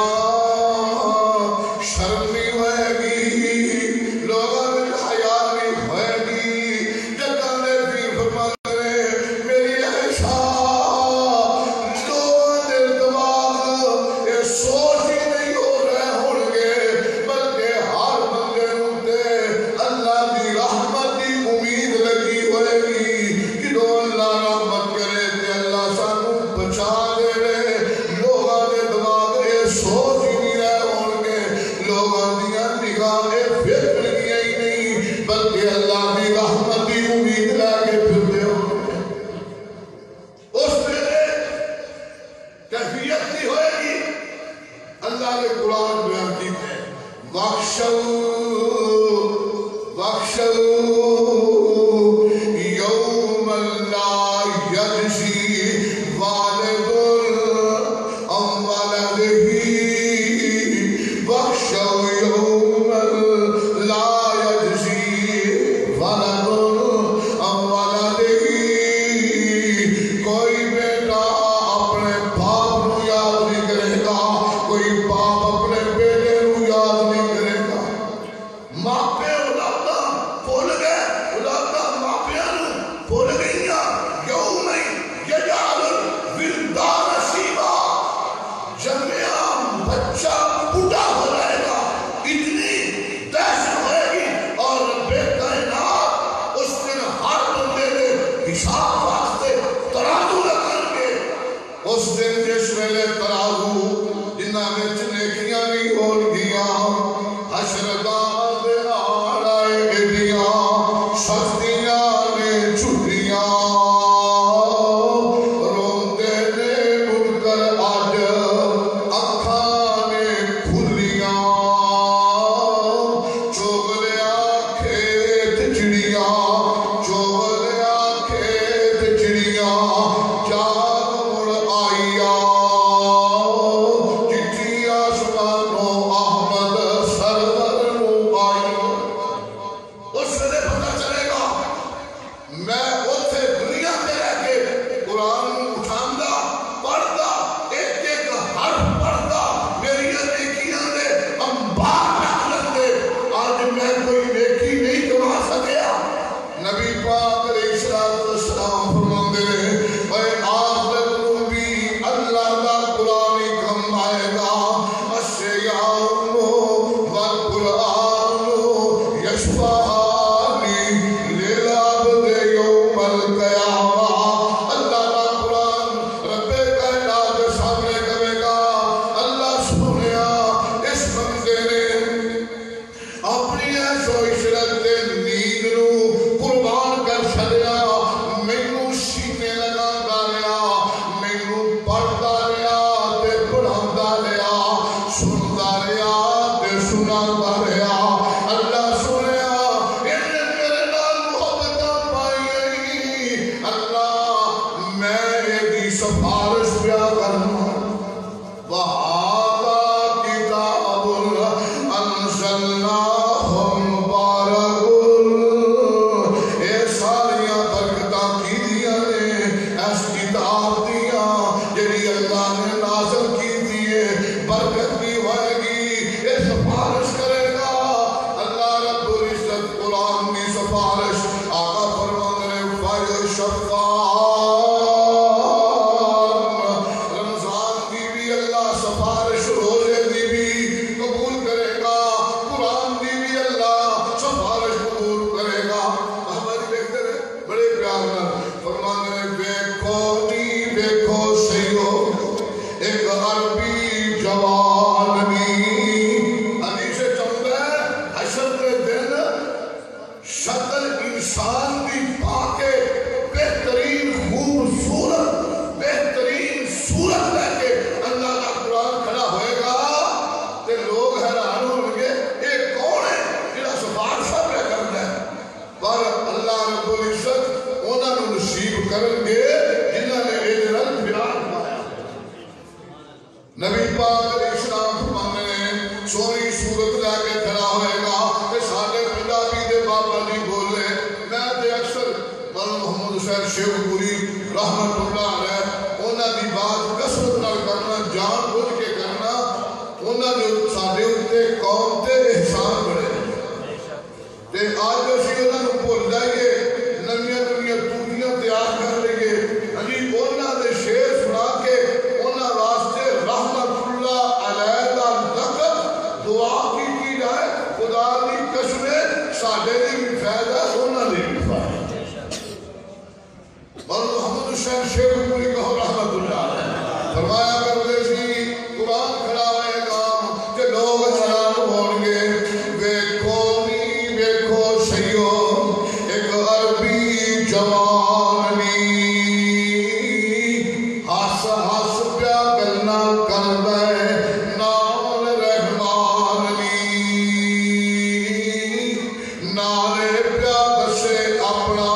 شرم نہیں ہوئے گی لوگوں میں حیا نہیں ہوئے گی جگہ نے پیر فرماتے ہیں میری عائشہ لوگوں دے دماغ یہ سوچ ہی نہیں ہو رہے ہوں گے بلکہ ہر بندے نوں تے اللہ دی رحمت دی امید لگی ہوئے گی جدوں اللہ رحمت کرے تے اللہ سانوں بچا دے لوگوں دے دماغ یہ سوچ ہی نہیں رہے ہوں گے لوگوں دیاں نگاہیں پھر گئیاں ہی نہیں بلکہ اللہ دی رحمت دی امید لے کے پھرتے ہوں گے اس ویلے کیفیت نہیں ہوئے گی اللہ نے قرآن بیان کیتے ہیں وَاخْشَوْا يَوْمًا لَا يَجْزِي وَالِدٌ عَنْ وَلَدِهِ وَاخْشَوْا يَوْمًا لَا يَجْزِي وَلَدٌ عَنْ وَلَدِهِ کوئی بیٹا اپنے باپ نو یاد نہیں کرے گا ویلے ترازو جنہاں وچ نیکیاں نہیں ہون گیاں حشر دا دے آڑائے ایڈیاں سختیاں نے چھٹیاں روندے نے منکر اج اکھاں نے کھلیاں چوغلیا کھیت چڑیاں چوغلیا کھیت چڑیاں جاگ مڑ آئیا چٹھی آسمانوں احمد سرور نو آئی اس نے پتہ چلے گا میں اتھے دنیا میں رہ کے قرآن اٹھاندا پڑھدا ایک ایک حرف پڑھدا میری نیکیاں دے انبار رکھ لندے آج میں کوئی نیکی نہیں کما سکیا نبی پاک علیہ السلام فرماندے نے اے آخرت نو بھی اللہ دا قرآن ہی کم آئے گا الشیعان والقرآن یشفعانی للعبد یوم القیامہ اللہ دا قرآن رب کائنات کے سامنے کہے گا اللہ سنیا اس بندے نے اپنی ایشو عشرت دے نیند نو قربان کر چھڑیا مینوں سینے لگاندا رہیا مینوں پڑھدا رہیا تے پڑھاوندا رہیا سندا رہیا تے سناوندا رہیا اللہ سنیا انہیں میرے نال محبت پائی اللہ میں دی سفارش پیا کرنا وَهَذَا كِتَابٌ أَنزَلْنَاهُ مُبَارَكٌ اے ساریاں برکتاں کی دیاں نے اس کتاب دیاں جڑی اللہ نے نازل کی دیئے برکت بھی ہوئے گی اے سفارش کرے گا اللہ رب العزت قرآن میں سفارش آقا فرمانے نے فائر شفاعت رمضان کی بھی اللہ سفارش روزے دی بھی قبول کرے گا قرآن دی بھی اللہ سفارش قبول کرے گا ہماری دیکھتے رہے بڑے پیار میں فرمانے نے بیکھو نی بیکھو سیو ایک عربی جوان نی حدیث چمدہ ہے حشر کے دن شکل انسان کی پاکے بہترین خوبصورت بہترین صورت لے کے اللہ کا قرآن کھڑا ہوئے گا کہ لوگ حیران ہوں گے یہ کون ہے جنہا سفارش پہ کرنا ہے پر اللہ رب العزت انہوں نے نصیب کریں گے جنہوں نے اجرت بیان پایا نبی پاک علیہ السلام فرمانے نے سونی صورت لے کے کھڑا ہوئے گا کہ سارے پنجابی دے بابا نہیں بولے میں تے اکثر مولانا محمد حسین شیخ پوری رحمت اللہ علیہ انہاں دی بات کثرت نال کرنا جان بوجھ کے کرنا انہاں نے ساڈے اوتے قوم تے احسان بڑے تے آج اسی انہاں نوں بھول جائیے نویاں نویاں توتیاں تیار کر لئیے علی انہاں دے شعر سنا کے انہاں واسطے رحمت اللہ علیہ دا لقب دعا کی جائے خدا دی قسم ساڈے دی بھی فائدہ انہاں دی بھی فائدہ مولانا محمد حسین شیخ پوری کہو رحمت اللہ علیہ فرمایا کرتے سی قرآن کھڑا ہوئے گا کہ لوگ حیران ہون گے ویکھو نی ویکھو سیو ایک عربی جوان نی ہس ہس پیا گلاں کردا ہے نام رحمان نی نالے پیا دسے اپنا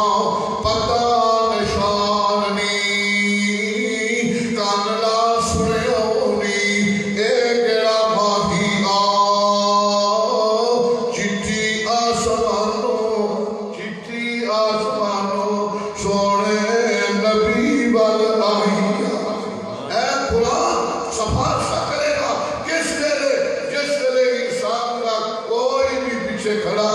پتہ نشان نی کانلا سنیو نی اے گڑا ماہی آ چٹھی آسمانوں سونے نبی وال آئی اے قرآن سفارش کرے گا کس لئے جس لئے انسان کا کوئی بھی پیچھے کھڑا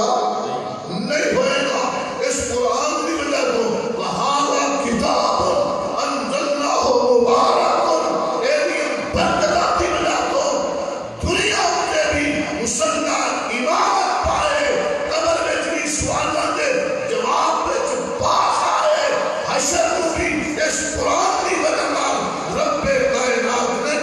نہیں ہوئے گا اس قرآن کی وجہ تو وَهَذَا كِتَابٌ أَنزَلْنَاهُ مُبَارَكٌ ایدیم برکتاتی وجہ تو دنیا کے بھی مسلمان امامت پائے قبر میں بھی سوالہ دے جواب میں پاس آئے حشر کو بھی اس قرآن کی وجہ رب کائنات نے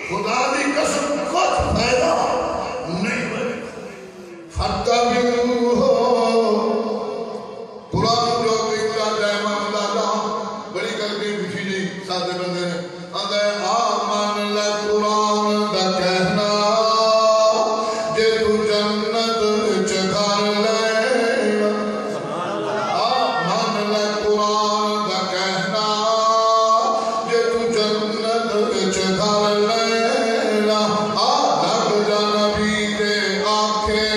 خدا دی قسم کچھ فائدہ نہیں بنے فَاتَّبِعُوهُ قرآن جو دیکھتا جائے معاملہ جہاں بڑی کرتی خوشی جی ساتھے بندے نے اندھے آمان لے قرآن دا کہنا جے تو جنت چکار لینا آمان لے قرآن دا کہنا جے تو جنت چکار لینا لگ جا نبی دے آنکھیں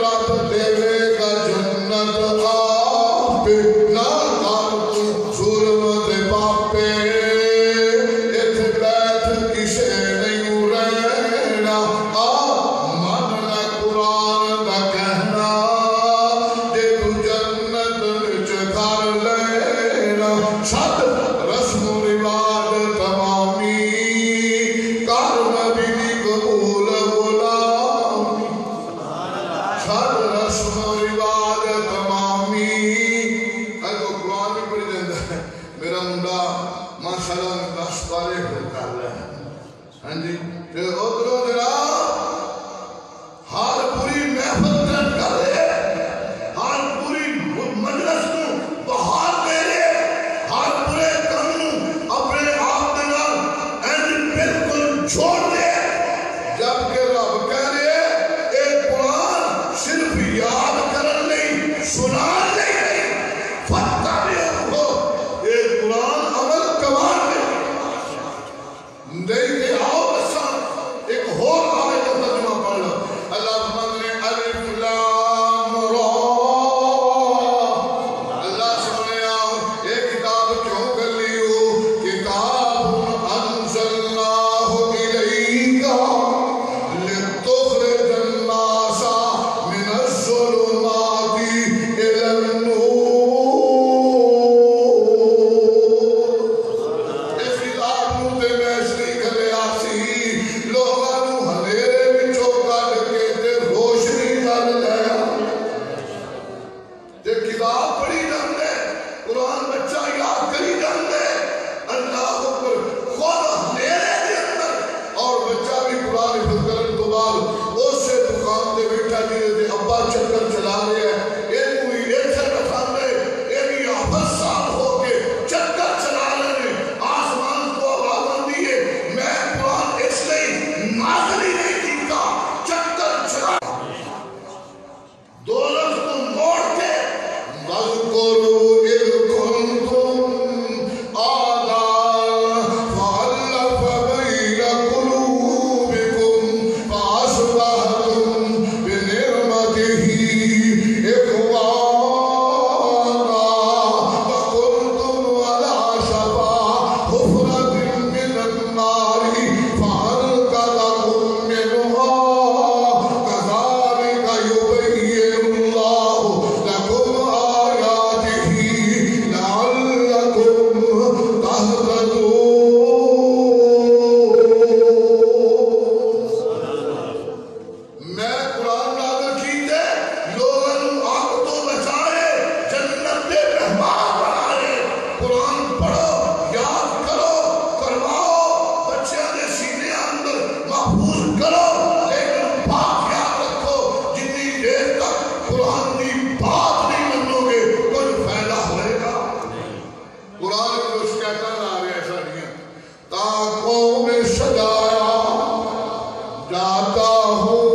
رب دے گا جنت آپ نہ کر تو ظلم دے باپے ات بیٹھ کسے نہیں رہنا من لے قرآن دا کہنا جے تو جنت چکر لینا شد رسم و رواج تمامی کر نبی دی قبول غلامی شد رسم و رواج تمامی اگو قرآن بھی پڑھی دیندہ ہے میرا منڈا ماشاءاللہ میں 10 پارے کر رہا ہے ہاں جی کہ ادھروں جناب ہر پوری محفل ترک کر رہے ہر پوری مجلس کو بہار دے رہے ہر پورے کاموں اپنے آپ دینا بالکل چھوڑ دے جبکہ رب کہہ رہے اے قرآن صرف یاد کرن نہیں سنان نہیں فَاتَّبِعُوهُ اے قرآن عمل کمان نہیں کہ آؤ بسا ایک اور آیت کا ترجمہ پڑھ لو اللہ فرماتے ہیں الف لام را اللہ سمجھے آؤ یہ کتاب کیوں کر لی ہو کتاب انزلناہ الیک لتخرج الناس من الظلمات الى النور اس کتاب نو تے میں شریک لے آسی لوگاں نو ہنیرے وچوں کڈ کے تے روشنی کر لے تے کتاب پڑھی جاندے قرآن بچہ یاد کری جاندے اللہ اکبر خود ہنیرے دے اندر اور بچہ بھی قرآن حفظ کرن تو بعد اس سے دکان تے بیٹھا جی دے ابا چکر چلا رہے ہیں یہ کوئی ایک سے بٹھا دے یہ بھی حافظ صاحب ہو کے چکر چلا رہے ہیں آسمان کو آواز آندی ہے میں قرآن اس لئے نازلی نہیں کیتا چکر چلا دو لفظ کو موڑ کے وَذْكُرُوا إِذْ كُنْتُمْ أَعْدَاءً فَأَلَّفَ بَيْنَ قُلُوبِكُمْ فَأَصْبَحْتُمْ بِنِعْمَتِهِ إِخْوَانًا وَكُنْتُمْ عَلَى شَفَا حُفْرَةٍ مِّنَ النَّارِ فَأَنقَذَكُم مِّنْهَا كَذَلِكَ يُبَيِّنُ اللَّهُ لَكُمْ آيَاتِهِ لَعَلَّكُمْ تَهْتَدُونَ میں قرآن نازل کیتے لوگوں آگ تو بچائے جنت دے مہمان بنائے قرآن پڑھو یاد کرو کرواؤ بچیاں دے سینے اندر محفوظ کرو لیکن بات یاد رکھو جتنی دیر تک قرآن دی بات نہیں منو گے کوئی فائدہ ہوئے گا قرآن کو اس کہتا نہ آ رہے ایسا نہیں ہے تا قوم سجایا جاتا ہوں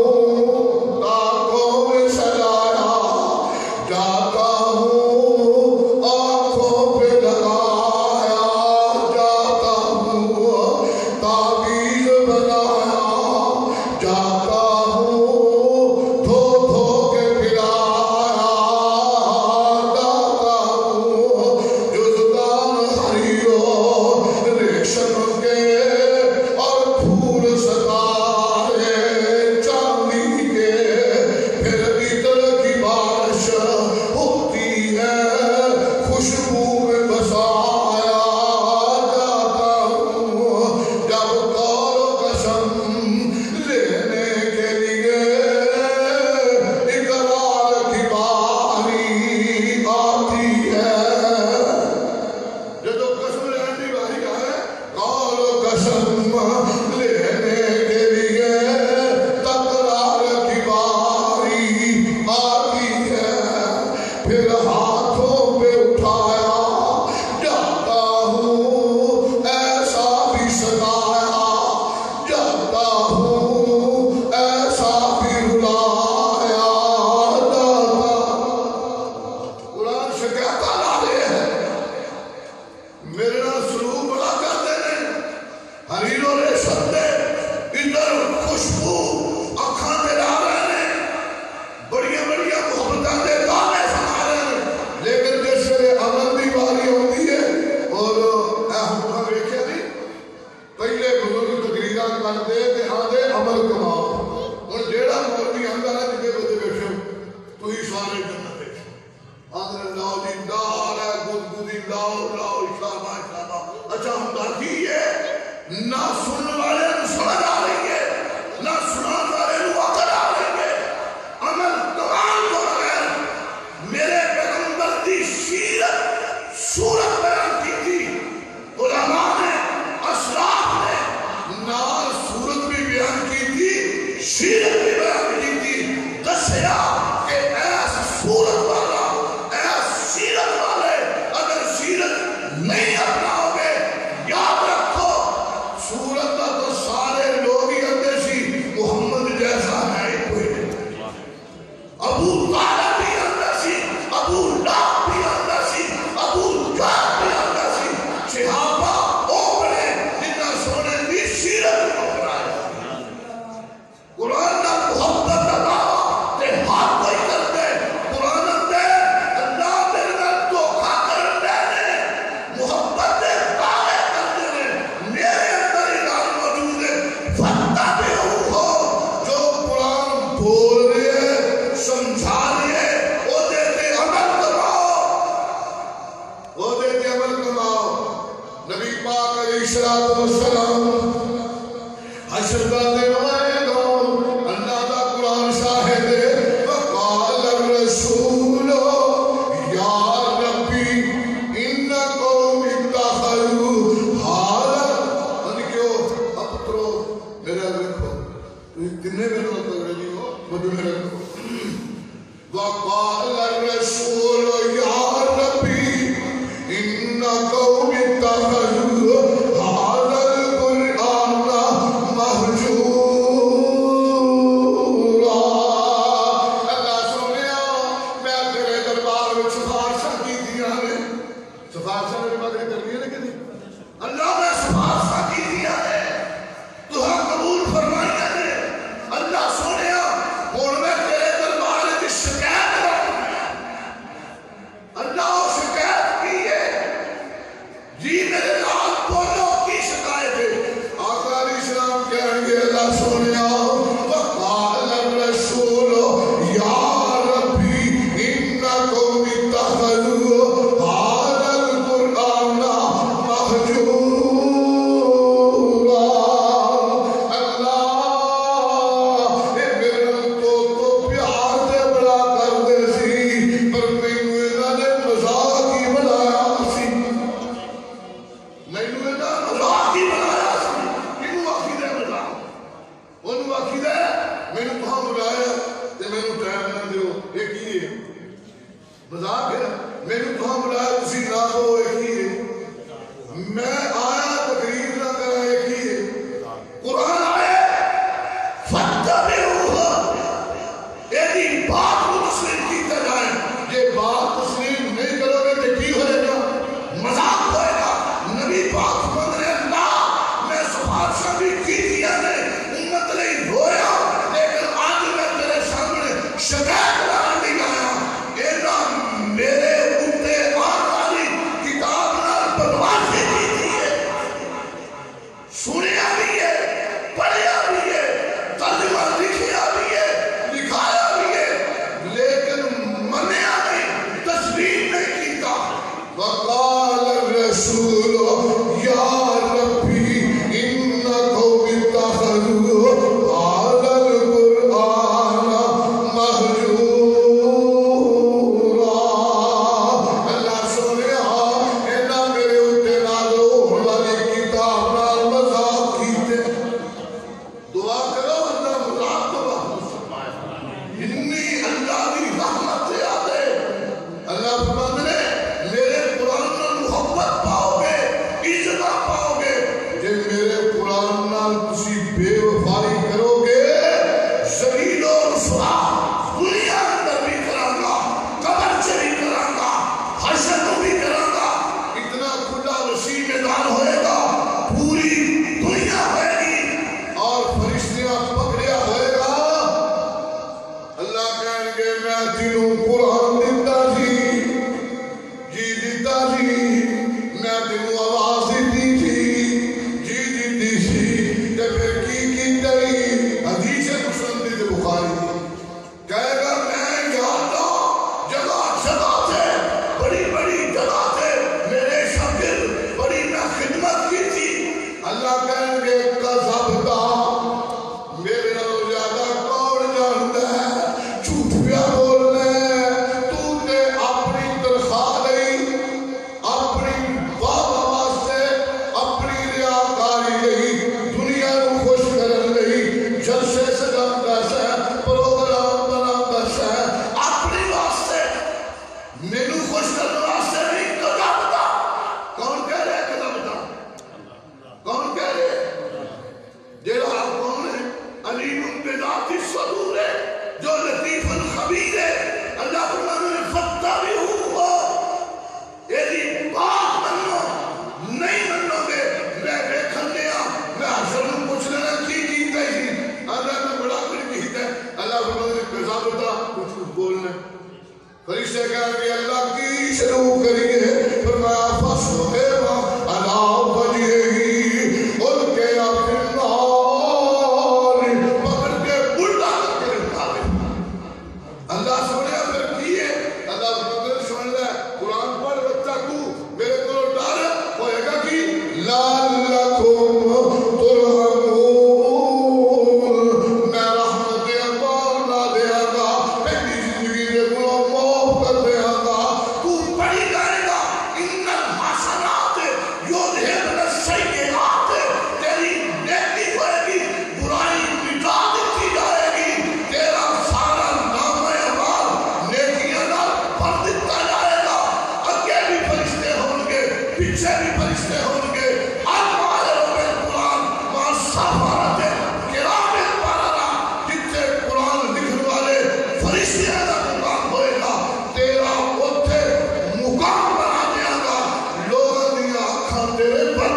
تا قوم سجایا جاتا ہوں آنکھوں پہ لگایا جاتا ہوں تعبیر بنایا جاتا ہوں دھو دھو کے پلایا جاتا ہوں جزدان ہریو ریشم کے سکایا جاتا ہوں ایسا بھی رلایا جاتا. قرآن سے کہتا لا رہے ہیں میرے نال سلوک بڑا کرتے ہیں حریر و ریشم دے ادھر خوشبو اکھاں دے لا رہے ہیں بڑیاں بڑیاں محبتاں دے گانے سنا رہے ہیں لیکن جس ویلے عمل دی باری ہوتی ہے اور اے حکم ویکھیا نہیں پہلے بزرگ تقریراں کرتے تے آندے عمل کماؤ. ہن جیڑا مولوی آندا نا جدے بندے بیٹھے تسی سارے جنت دے آندے لاؤ دی دار ہے گدگدی لاؤ لاؤ شاباش شاباش. اچھا ہوندا کی ہے نہ سننے والے نوں سمجھ آ رہی ہے نہ سنان والے نوں عقل آ رہی ہے. عمل قرآن کو بغیر میرے پیغمبر دی سیرت صورت بیان کی تھی علماء نے اسلاف نے نال صورت بھی بیان کی تھی سیرت بھی بیان کی تھی. دسیا کہ ایس صورت والا ایس سیرت والے اگر سیرت نہیں اپناؤ گے یاد رکھو صورت کا تو سارے لوگ ہی اندر سی محمد جیسا ہے ہی کوئی نہیں. ابو طالب بھی اندر سی ابو لہب بھی اندر سی ابو جہل بھی اندر سی صحابہ وہ بنے جنہاں سونے دی سیرت کو اپنایا. قرآن کا محبت کا دعویٰ تے ہاتھ کوئی کرتے قرآن دے اللہ تیرے نال دھوکھا کرن دے نے محبت دے دعوے کرتے ہیں. میرے اندر ہی گل موجود ہے فاتبعوہ ہو جو قرآن بول رہے ہیں سمجھا رہے ہیں وہ دیتے عمل کماؤ وہ دیتے عمل کماؤ. نبی پاک علیہ السلام حشر کا دن آئے گا اللہ کا قرآن شاہد ہے وقال الرسول یا ربی ان قوم اتخذوا هذا. ان کیوں اب پترو میرا رکھو کتنے میرے کو تگڑی ہو مجھے میرے رکھو. وقال الرسول یا ربی ان قوم اتخذوا هذا القرآن مہجورا. اللہ سنیا میں تیرے دربار میں سفارشاں کی دیا نے سفارشاں میری بات کرنی ہے لیکن اللہ نے سفارشاں کی دیا ہے تو ہم قبول فرمائیں گے. اللہ سنیا ہن میں تیرے دربار میں شکایت کروں اللہ وہ شکایت کی ہے جی میرے نال بولو کی شکایت ہے. آقا علیہ السلام کہیں گے اللہ سنیا وقال الرسول یا ربی ان قوم اتخذوا هذا القرآن مہجورا. اللہ اے میرے تو پیار دے بڑا کر دے سی پر مینوں انہاں نے مذاق ہی بنایا سی مینوں انہاں مذاق ہی بنایا سی. کینوں آکھی دے مذاق اونوں کہیں گے کذبتا میرے نالوں زیادہ کون جانتا ہے جھوٹ پیا بولنا ہے تو تے اپنی تنخواہ نہیں اپنی واہ واسطے اپنی ریاکاری نہیں دنیا کو خوش کرن نہیں جلسے سجاتا ہے پروگرام بناتا ہے اپنی واسطے مینو خوش کرنے واسطے نہیں کذبتا کون کہہ رہے کذبتا کون کہہ رہے جیڑا کون ہے علیم بذات الصدور ہے جو لطیف الخبیر ہے اللہ فرمانے میں فاتبعوہ ایدی بات منو نہیں منو گے میں دیکھن دیا میں حسن پوچھ لینا کی جیتا ہی اللہ میں بڑا کچھ کیتا ہے اللہ فرمانے میں کذبتا کچھ بولنا فرشتے کہا کہ اللہ کی شروع کریے فرمایا فَصْبِرْ عَلَىٰ وَجْهِهِ ان کے اپنے نار پکڑ کے بلڈا کر کے اٹھا دے اللہ سنیا پھر کیے اللہ مگر سن لے قرآن پڑھ بچہ کو میرے کو ڈر ہوئے گا کہ لَعَلَّكُمْ تُرْحَمُونَ میں رحمت اللہ نہ دیا گا میری زندگی دے گناہ معاف کر دیا گا تو پڑھی جائے گا ان الحسنات یذہبن السیئات تیری نیکی ہوئے گی برائی مٹا دیتی جائے گی تیرا سارا نام اعمال نیکیاں نال بھر دیتا جائے گا اگے بھی فرشتے ہوں گے پیچھے بھی فرشتے ہوں گے الماہر بالقرآن مع الصفوات کرام البررہ جتنے قرآن لکھنے والے فرشتے کا مقام ہوئے گا تیرا اتھے مقام بنا دیا گا لوگوں دیا آنکھاں تیرے پر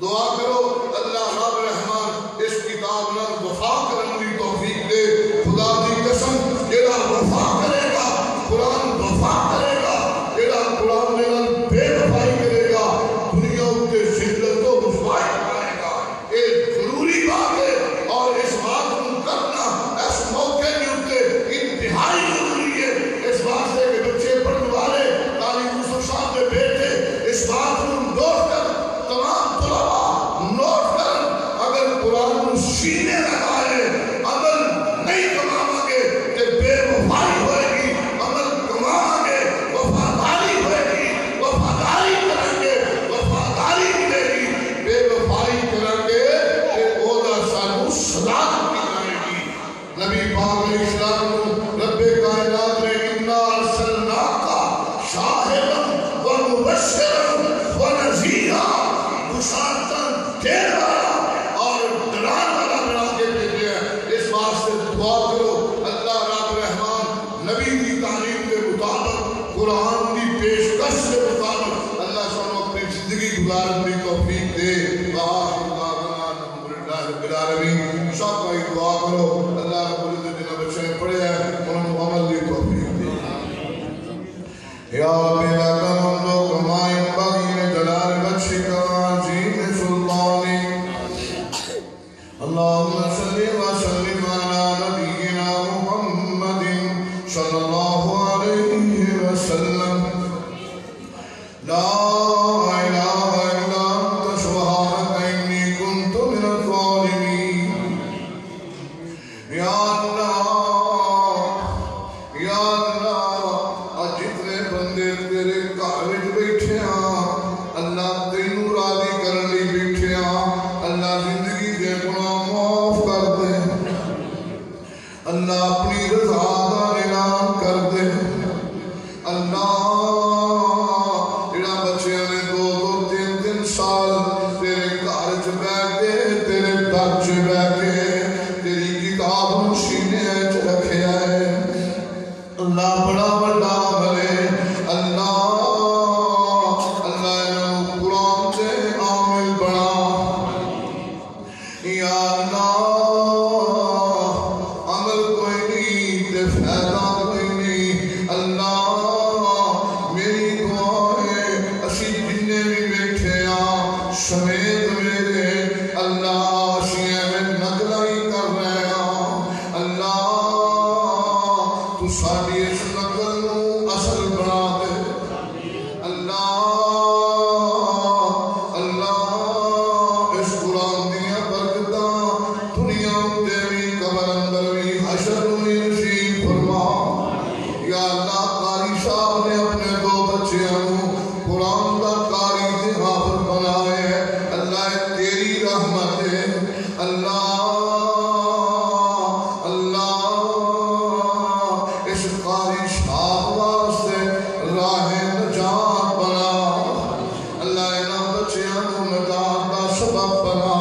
دعا کرو اللہ رب رحمان اس کتاب نال وفا کرنے کی توفیق دے خدا دی قسم جیڑا وفا کرے گا قرآن وفا کرے گا جیڑا قرآن دے نال بے وفائی کرے گا دنیا کے ذلت و رسوائی کرائے گا یہ ضروری بات ہے اور اس بات کو کرنا اس موقع کے اوپر انتہائی ضروری ہے اس واسطے کہ بچے پڑھنے والے تعلیم یوسف صاحب کے بیٹے اس بات کو نوٹ کر تمام طلباء نوٹ کر اگر قرآن کو سینے لگائے عمل نہیں کماؤں گے کہ بے وفائی ہوئے گی عمل کماؤں گے وفاداری ہوئے گی وفاداری کریں گے وفاداری ملے گی بے وفائی کریں گے کہ اولا سانو صداقت کی جائے گی نبی پاک علیہ السلام کو رب کائنات نے انا ارسلناک شاہدا و مبشرا و نذیرا بشارتاً دین والا اور ڈران والا بنا کے بھیجے ہیں اس واسطے دعا کرو اللہ رب رحمان نبی کی تعلیم کے مطابق قرآن کی پیشکش کے مطابق اللہ سانو اپنی زندگی گزارنے کی توفیق دے وآخر دعوانا الحمدللہ رب العالمین سب کا دعا کرو اللہ رب العزت جنہاں بچے نے پڑھے ہیں انہوں کو عمل کی توفیق دے یا رب لکم اندو کمائن بغیر جلال بچے کا عظیم سلطانی اللہم صلی وسلم علی نبینا محمد صلی اللہ علیہ وسلم لا الہ الا انت سبحانک انی کنت من الظالمین یا اللہ آج جتنے بندے تیرے گھر وچ بیٹھے ہاں اللہ تینوں راضی کرنے لئی بیٹھے ہاں اللہ زندگی دے گناہ معاف کر دے اللہ اپنی رضا کا اعلان کر دے اللہ جڑا بچیاں نے 2-3 سال تیرے گھر چ بیٹھ کے تیرے در چ بیٹھ کے تیری کتاب نوں سینے چ رکھیا ہے اللہ بڑا بڑا بھلے اللہ انہوں قرآن سے عامل بنا یا اللہ عمل کوئی نہیں تے فائدہ کوئی نہیں اللہ میری دعا ہے اسی جننے بھی بیٹھے ہاں سمیت میرے اللہ شیئے میں نقلائی کر رہے ہاں اللہ تو ساری اس نقل نو اصل بنا دے اللہ اللہ تیری رحمت ہے اللہ اللہ اس قاری شاہ واسطے راہ نجات بنا اللہ انہاں بچیاں کو نجات دا سبب بنا